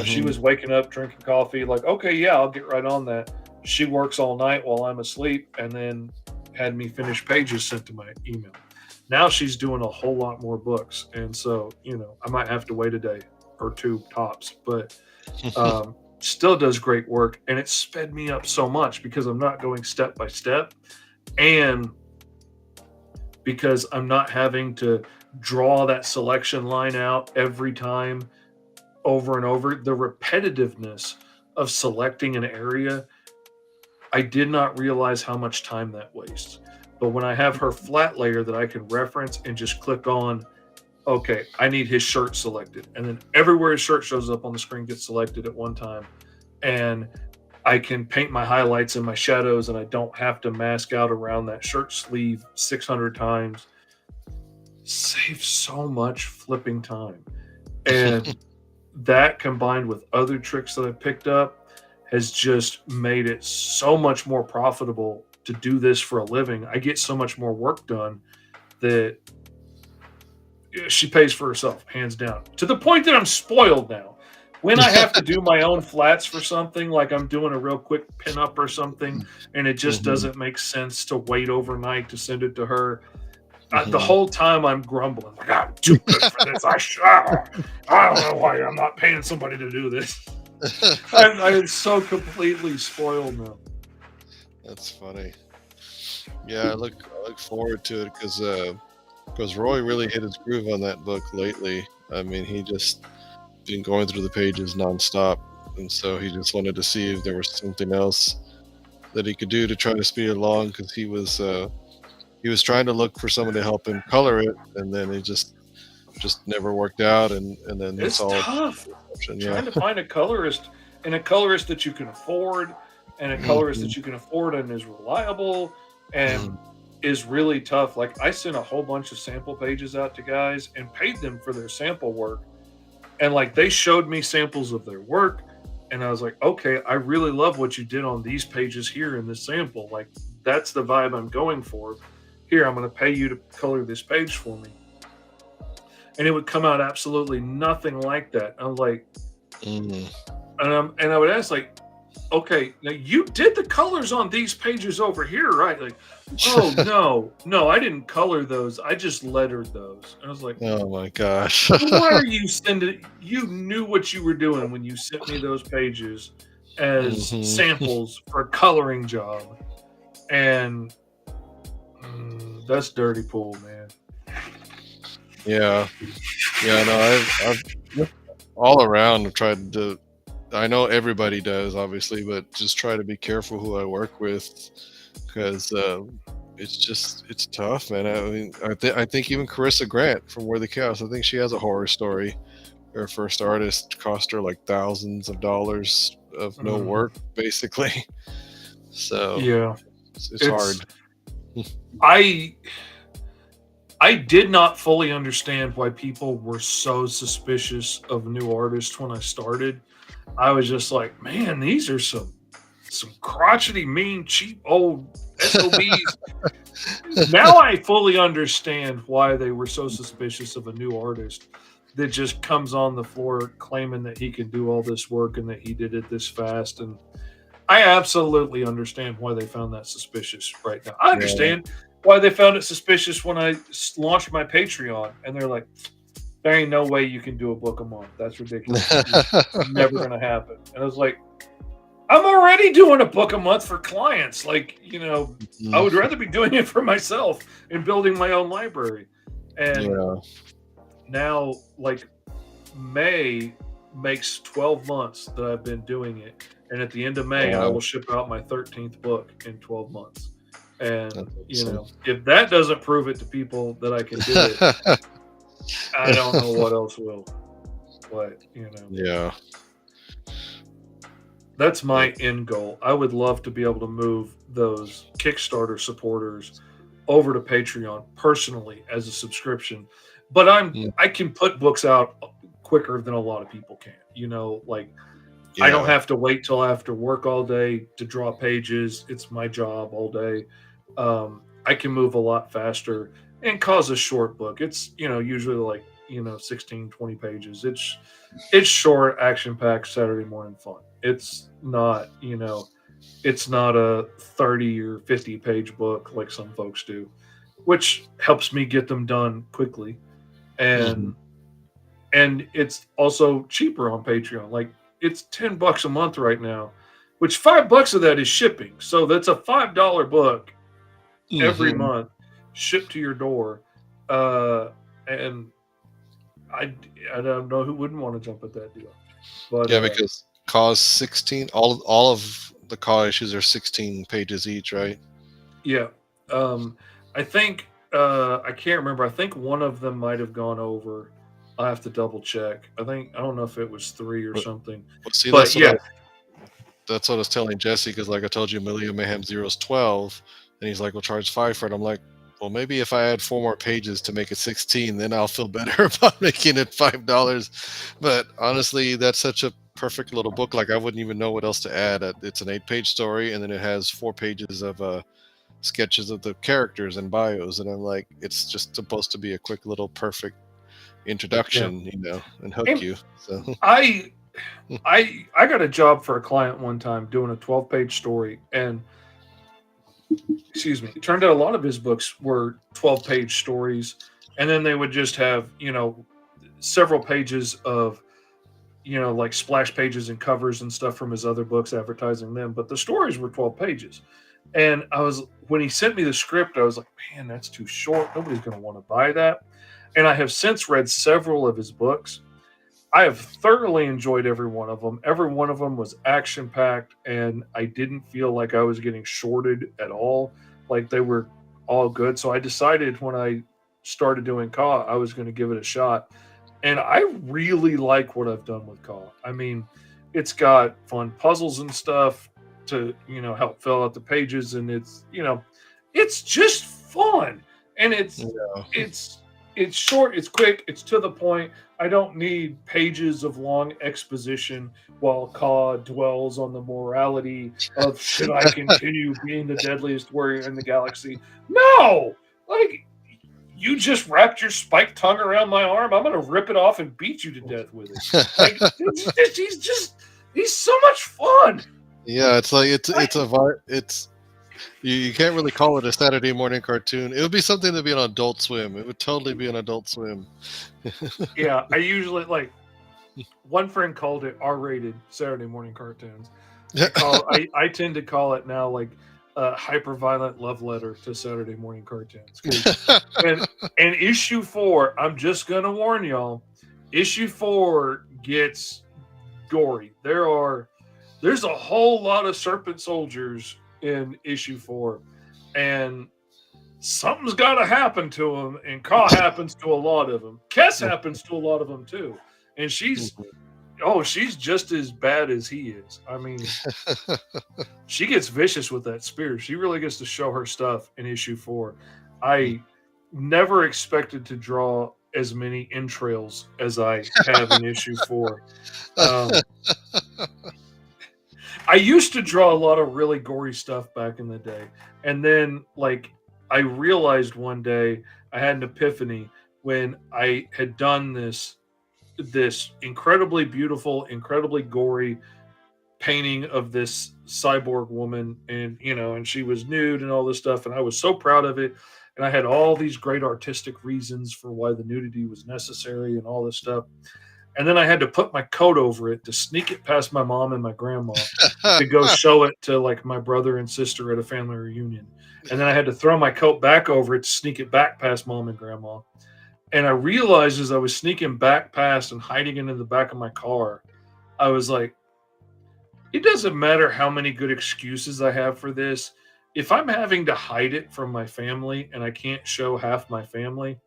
Speaker 1: She was waking up, drinking coffee, like, okay, yeah, I'll get right on that. She works all night while I'm asleep and then had me finish pages sent to my email. Now she's doing a whole lot more books. And so, I might have to wait a day or 2 tops, but still does great work. And it sped me up so much because I'm not going step by step, and because I'm not having to draw that selection line out every time over and over. The repetitiveness of selecting an area, I did not realize how much time that wastes. But when I have her flat layer that I can reference and just click on, okay, I need his shirt selected. And then everywhere his shirt shows up on the screen gets selected at one time. And I can paint my highlights and my shadows, and I don't have to mask out around that shirt sleeve 600 times. Saves so much flipping time. And that combined with other tricks that I picked up, has just made it so much more profitable to do this for a living. I get so much more work done that she pays for herself, hands down. To the point that I'm spoiled now. When I have to do my own flats for something, like I'm doing a real quick pinup or something, and it just doesn't make sense to wait overnight to send it to her, the whole time I'm grumbling, like, I'm too good for this. I don't know why I'm not paying somebody to do this. I'm so completely spoiled now.
Speaker 2: That's funny. Yeah, I look forward to it because Roy really hit his groove on that book lately. I mean, he just been going through the pages nonstop, and so he just wanted to see if there was something else that he could do to try to speed it along, because he was trying to look for someone to help him color it, and then it just never worked out, and then
Speaker 1: it's tough trying to find a colorist, and a colorist that you can afford, and a colorist that you can afford and is reliable and is really tough. Like, I sent a whole bunch of sample pages out to guys and paid them for their sample work, and like they showed me samples of their work, and I was like, okay, I really love what you did on these pages here in this sample. Like, that's the vibe I'm going for. Here, I'm going to pay you to color this page for me. And it would come out absolutely nothing like that. I'm like, and I would ask, like, okay, now you did the colors on these pages over here, right? Like, oh, no, I didn't color those. I just lettered those. And I was like,
Speaker 2: oh my gosh.
Speaker 1: Why are you sending? You knew what you were doing when you sent me those pages as samples for a coloring job. And that's dirty pool, man.
Speaker 2: Yeah. No, I've all around tried to. I know everybody does, obviously, but just try to be careful who I work with, because it's tough, man. I mean, I think even Carissa Grant from Worthy Chaos, I think she has a horror story. Her first artist cost her like thousands of dollars of no work, basically. So
Speaker 1: yeah,
Speaker 2: it's hard.
Speaker 1: I did not fully understand why people were so suspicious of new artists when I started. I was just like, man, these are some crotchety, mean, cheap old SOBs. Now I fully understand why they were so suspicious of a new artist that just comes on the floor claiming that he can do all this work and that he did it this fast. And I absolutely understand why they found that suspicious right now. I understand why they found it suspicious when I launched my Patreon, and they're like, there ain't no way you can do a book a month. That's ridiculous. It's never going to happen. And I was like, I'm already doing a book a month for clients. Like, I would rather be doing it for myself and building my own library. And now, like, May makes 12 months that I've been doing it. And at the end of May, I will ship out my 13th book in 12 months. And, if that doesn't prove it to people that I can do it, I don't know what else will. But,
Speaker 2: Yeah.
Speaker 1: That's my end goal. I would love to be able to move those Kickstarter supporters over to Patreon personally as a subscription. But I can put books out quicker than a lot of people can. I don't have to wait till after work all day to draw pages. It's my job all day. I can move a lot faster and cause a short book. It's, usually like, 16, 20 pages. It's short, action-packed, Saturday morning fun. It's not, it's not a 30 or 50 page book like some folks do, which helps me get them done quickly. And it's also cheaper on Patreon. Like, it's $10 a month right now, which $5 of that is shipping. So that's a $5 book every month shipped to your door. And I don't know who wouldn't want to jump at that deal. But
Speaker 2: because Cause 16, all of the Cause issues are 16 pages each, right?
Speaker 1: Yeah. I think I can't remember. I think one of them might have gone over. I have to double check. I don't know if it was 3 or something.
Speaker 2: Well, see,
Speaker 1: but
Speaker 2: that's what I was telling Jesse, because like I told you, Amelia Mayhem Zero's 12, and he's like, we'll charge 5 for it. I'm like, well, maybe if I add 4 more pages to make it 16, then I'll feel better about making it $5. But honestly, that's such a perfect little book. Like I wouldn't even know what else to add. It's an 8-page story, and then it has 4 pages of sketches of the characters and bios, and I'm like, it's just supposed to be a quick little perfect introduction, and hook
Speaker 1: And
Speaker 2: you. So
Speaker 1: I I got a job for a client one time doing a 12-page story, and excuse me, it turned out a lot of his books were 12-page stories, and then they would just have several pages of like splash pages and covers and stuff from his other books advertising them, but the stories were 12 pages. And when he sent me the script, I was like, man, that's too short. Nobody's going to want to buy that. And I have since read several of his books. I have thoroughly enjoyed every one of them. Every one of them was action packed, and I didn't feel like I was getting shorted at all. Like they were all good. So I decided when I started doing Caw, I was going to give it a shot. And I really like what I've done with Caw. I mean, it's got fun puzzles and stuff to help fill out the pages, and it's just fun, and it's short, it's quick, it's to the point. I don't need pages of long exposition while Caw dwells on the morality of should I continue being the deadliest warrior in the galaxy. No, like, you just wrapped your spiked tongue around my arm, I'm gonna rip it off and beat you to death with it. Like, he's so much fun.
Speaker 2: yeah, it's like it's you can't really call it a Saturday morning cartoon. It would be something to be on Adult Swim. It would totally be on Adult Swim.
Speaker 1: Yeah, I usually one friend called it R-rated Saturday morning cartoons. I tend to call it now like a hyper-violent love letter to Saturday morning cartoons. And issue 4, I'm just gonna warn y'all, issue 4 gets gory. There's a whole lot of serpent soldiers in issue 4, and something's got to happen to them. And Caw happens to a lot of them. Kess happens to a lot of them too, and she's just as bad as he is. I mean, she gets vicious with that spear. She really gets to show her stuff in issue 4. I never expected to draw as many entrails as I have in issue 4. I used to draw a lot of really gory stuff back in the day. And then, I realized one day, I had an epiphany when I had done this incredibly beautiful, incredibly gory painting of this cyborg woman, and she was nude and all this stuff, and I was so proud of it. And I had all these great artistic reasons for why the nudity was necessary and all this stuff. And then I had to put my coat over it to sneak it past my mom and my grandma to go show it to my brother and sister at a family reunion. And then I had to throw my coat back over it to sneak it back past mom and grandma. And I realized as I was sneaking back past and hiding it in the back of my car, I was like, it doesn't matter how many good excuses I have for this. If I'm having to hide it from my family and I can't show half my family,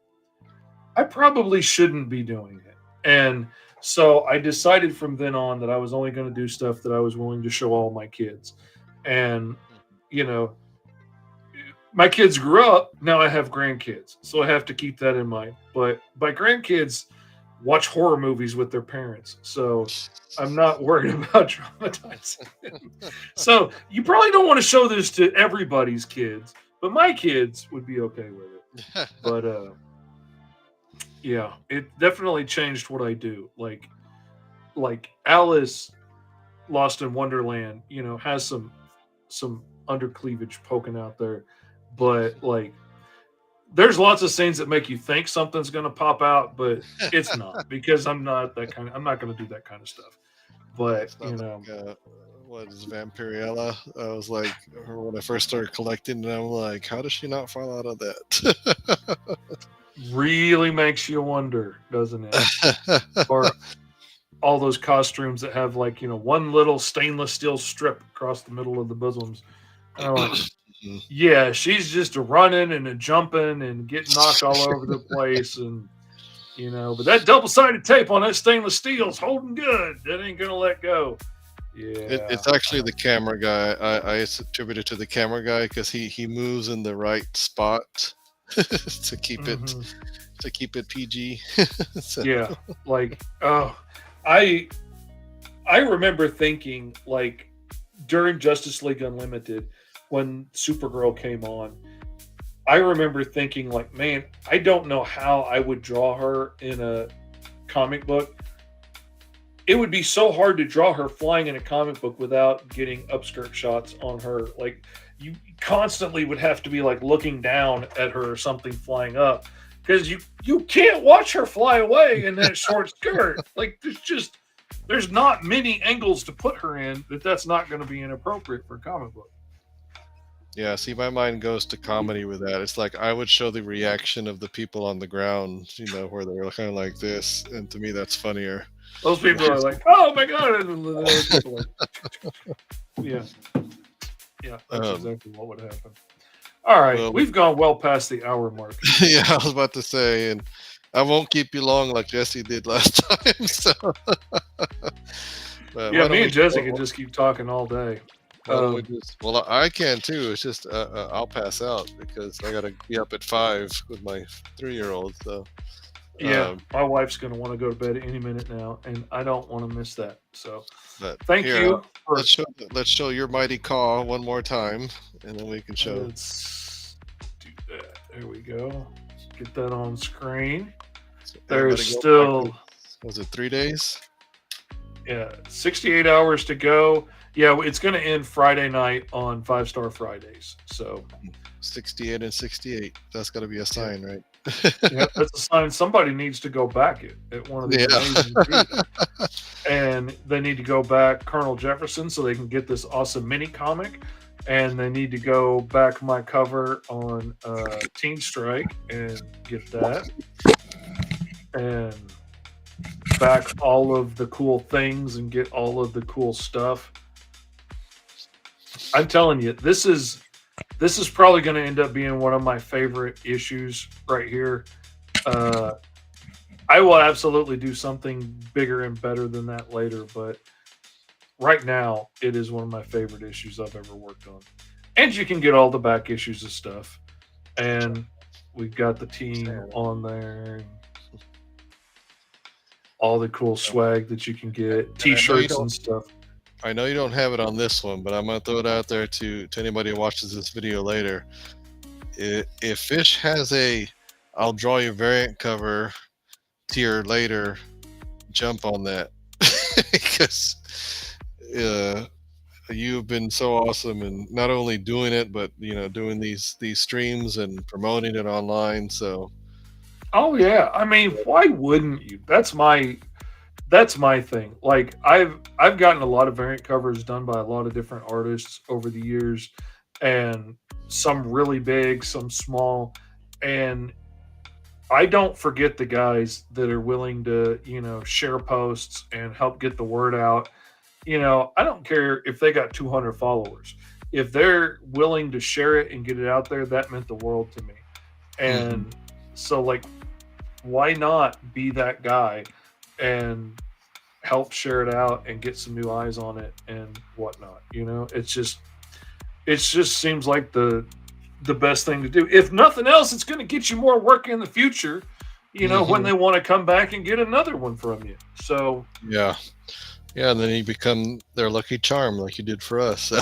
Speaker 1: I probably shouldn't be doing it. And so I decided from then on that I was only going to do stuff that I was willing to show all my kids. And, my kids grew up. Now I have grandkids. So I have to keep that in mind. But my grandkids watch horror movies with their parents. So I'm not worried about traumatizing them. So you probably don't want to show this to everybody's kids. But my kids would be okay with it. But, yeah, it definitely changed what I do. Like Alice Lost in Wonderland, has some undercleavage poking out there, but there's lots of scenes that make you think something's going to pop out, but it's not, because I'm not going to do that kind of stuff. But
Speaker 2: what is Vampirella? I was like, when I first started collecting, and I'm like, how does she not fall out of that?
Speaker 1: Really makes you wonder, doesn't it? Or all those costumes that have one little stainless steel strip across the middle of the bosoms. And I'm like, yeah, she's just a running and a jumping and getting knocked all over the place, and but that double-sided tape on that stainless steel is holding good. That ain't gonna let go. Yeah,
Speaker 2: it's actually the camera guy. I attribute it to the camera guy because he moves in the right spot to keep it PG.
Speaker 1: So. Yeah, I I remember thinking, like, during Justice League Unlimited, when Supergirl came on, I remember thinking, like, man, I don't know how I would draw her in a comic book. It would be so hard to draw her flying in a comic book without getting upskirt shots on her. Like, you constantly would have to be like looking down at her or something flying up, because you can't watch her fly away in that short skirt. Like, there's not many angles to put her in that's not going to be inappropriate for a comic book.
Speaker 2: Yeah, see, my mind goes to comedy with that. It's like I would show the reaction of the people on the ground, where they're kind of like this, and to me, that's funnier.
Speaker 1: Those people are like, "Oh my god!" And the other people like, yeah, that's exactly what would happen. All right,
Speaker 2: Well,
Speaker 1: we've gone well past the hour mark.
Speaker 2: Yeah, I was about to say, and I won't keep you long like Jesse did last time. So,
Speaker 1: yeah, me and Jesse can just keep talking all day.
Speaker 2: Well, I can too. It's just I'll pass out because I got to be up at 5 with my 3-year-old. So
Speaker 1: yeah, my wife's going to want to go to bed any minute now, and I don't want to miss that. So thank
Speaker 2: here,
Speaker 1: you.
Speaker 2: Let's show your mighty caw one more time, and then we can show.
Speaker 1: Let's do that. There we go. Get that on screen. There's still.
Speaker 2: Was it 3 days?
Speaker 1: Yeah, 68 hours to go. Yeah, it's going to end Friday night on 5-Star Fridays. So
Speaker 2: 68 and 68. That's got to be a sign, right?
Speaker 1: Yeah, that's a sign somebody needs to go back at one of these amazing teams. And they need to go back Colonel Jefferson so they can get this awesome mini comic. And they need to go back my cover on Teen Strike and get that. And back all of the cool things and get all of the cool stuff. I'm telling you, this is probably going to end up being one of my favorite issues right here. I will absolutely do something bigger and better than that later, but right now it is one of my favorite issues I've ever worked on. And you can get all the back issues of stuff. And we've got the team on there. All the cool swag that you can get, T-shirts and stuff.
Speaker 2: I know you don't have it on this one, but I'm going to throw it out there to anybody who watches this video later. If Fish has I'll draw your variant cover tier later, jump on that. Because you've been so awesome and not only doing it, but doing these streams and promoting it online. So
Speaker 1: oh yeah, I mean, why wouldn't you? That's my thing. Like, I've gotten a lot of variant covers done by a lot of different artists over the years, and some really big, some small, and I don't forget the guys that are willing to, share posts and help get the word out. I don't care if they got 200 followers. If they're willing to share it and get it out there, that meant the world to me. And so, like, why not be that guy and help share it out and get some new eyes on it and whatnot? It just seems like the best thing to do. If nothing else, it's going to get you more work in the future, when they want to come back and get another one from you. So
Speaker 2: yeah, and then you become their lucky charm like you did for us.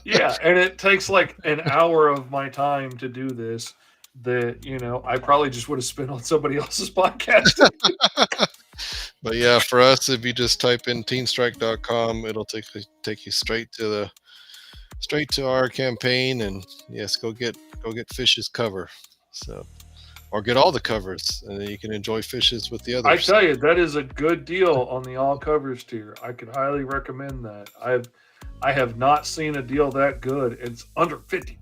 Speaker 1: Yeah, and it takes like an hour of my time to do this that I probably just would have spent on somebody else's podcast.
Speaker 2: But yeah, for us, if you just type in teenstrike.com, it'll take you straight to our campaign, and yes, go get Fish's cover. So, or get all the covers, and then you can enjoy Fish's with the others.
Speaker 1: I tell you, that is a good deal on the all covers tier. I could highly recommend that. I have not seen a deal that good. It's under $50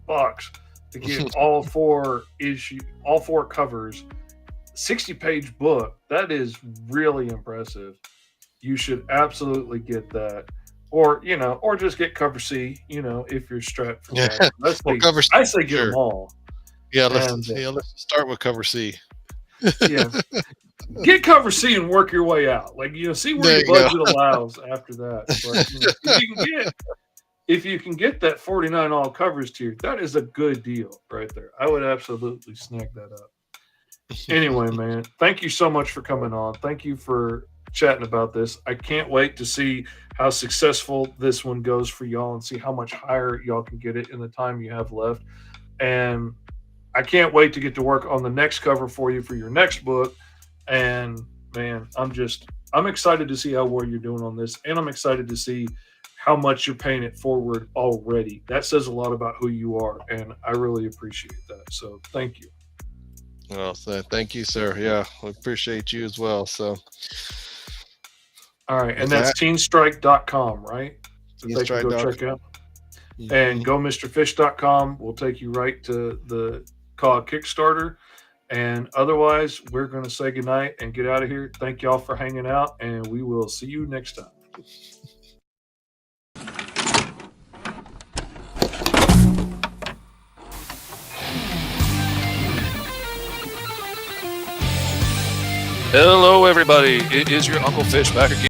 Speaker 1: to get all four covers, 60-page book. That is really impressive. You should absolutely get that. Or just get cover C, if you're strapped for that.
Speaker 2: Cover C,
Speaker 1: I say get them all.
Speaker 2: Yeah, let's start with cover C.
Speaker 1: Yeah. Get cover C and work your way out. Like, see where your budget allows after that. But, if you can get that 49 all covers tier, that is a good deal right there. I would absolutely snag that up. Anyway, man, thank you so much for coming on. Thank you for chatting about this. I can't wait to see how successful this one goes for y'all and see how much higher y'all can get it in the time you have left. And I can't wait to get to work on the next cover for you for your next book. And man, I'm excited to see how well you're doing on this, and I'm excited to see how much you're paying it forward already. That says a lot about who you are, and I really appreciate that. So thank you.
Speaker 2: Well, thank you, sir. Yeah, we appreciate you as well. So,
Speaker 1: all right, and that's teenstrike.com, right? So they can go
Speaker 2: teenstrike.com.
Speaker 1: check out. And gomrfish.com will take you right to the COG Kickstarter. And otherwise, we're going to say goodnight and get out of here. Thank y'all for hanging out, and we will see you next time.
Speaker 3: Hello, everybody. It is your Uncle Fish back again.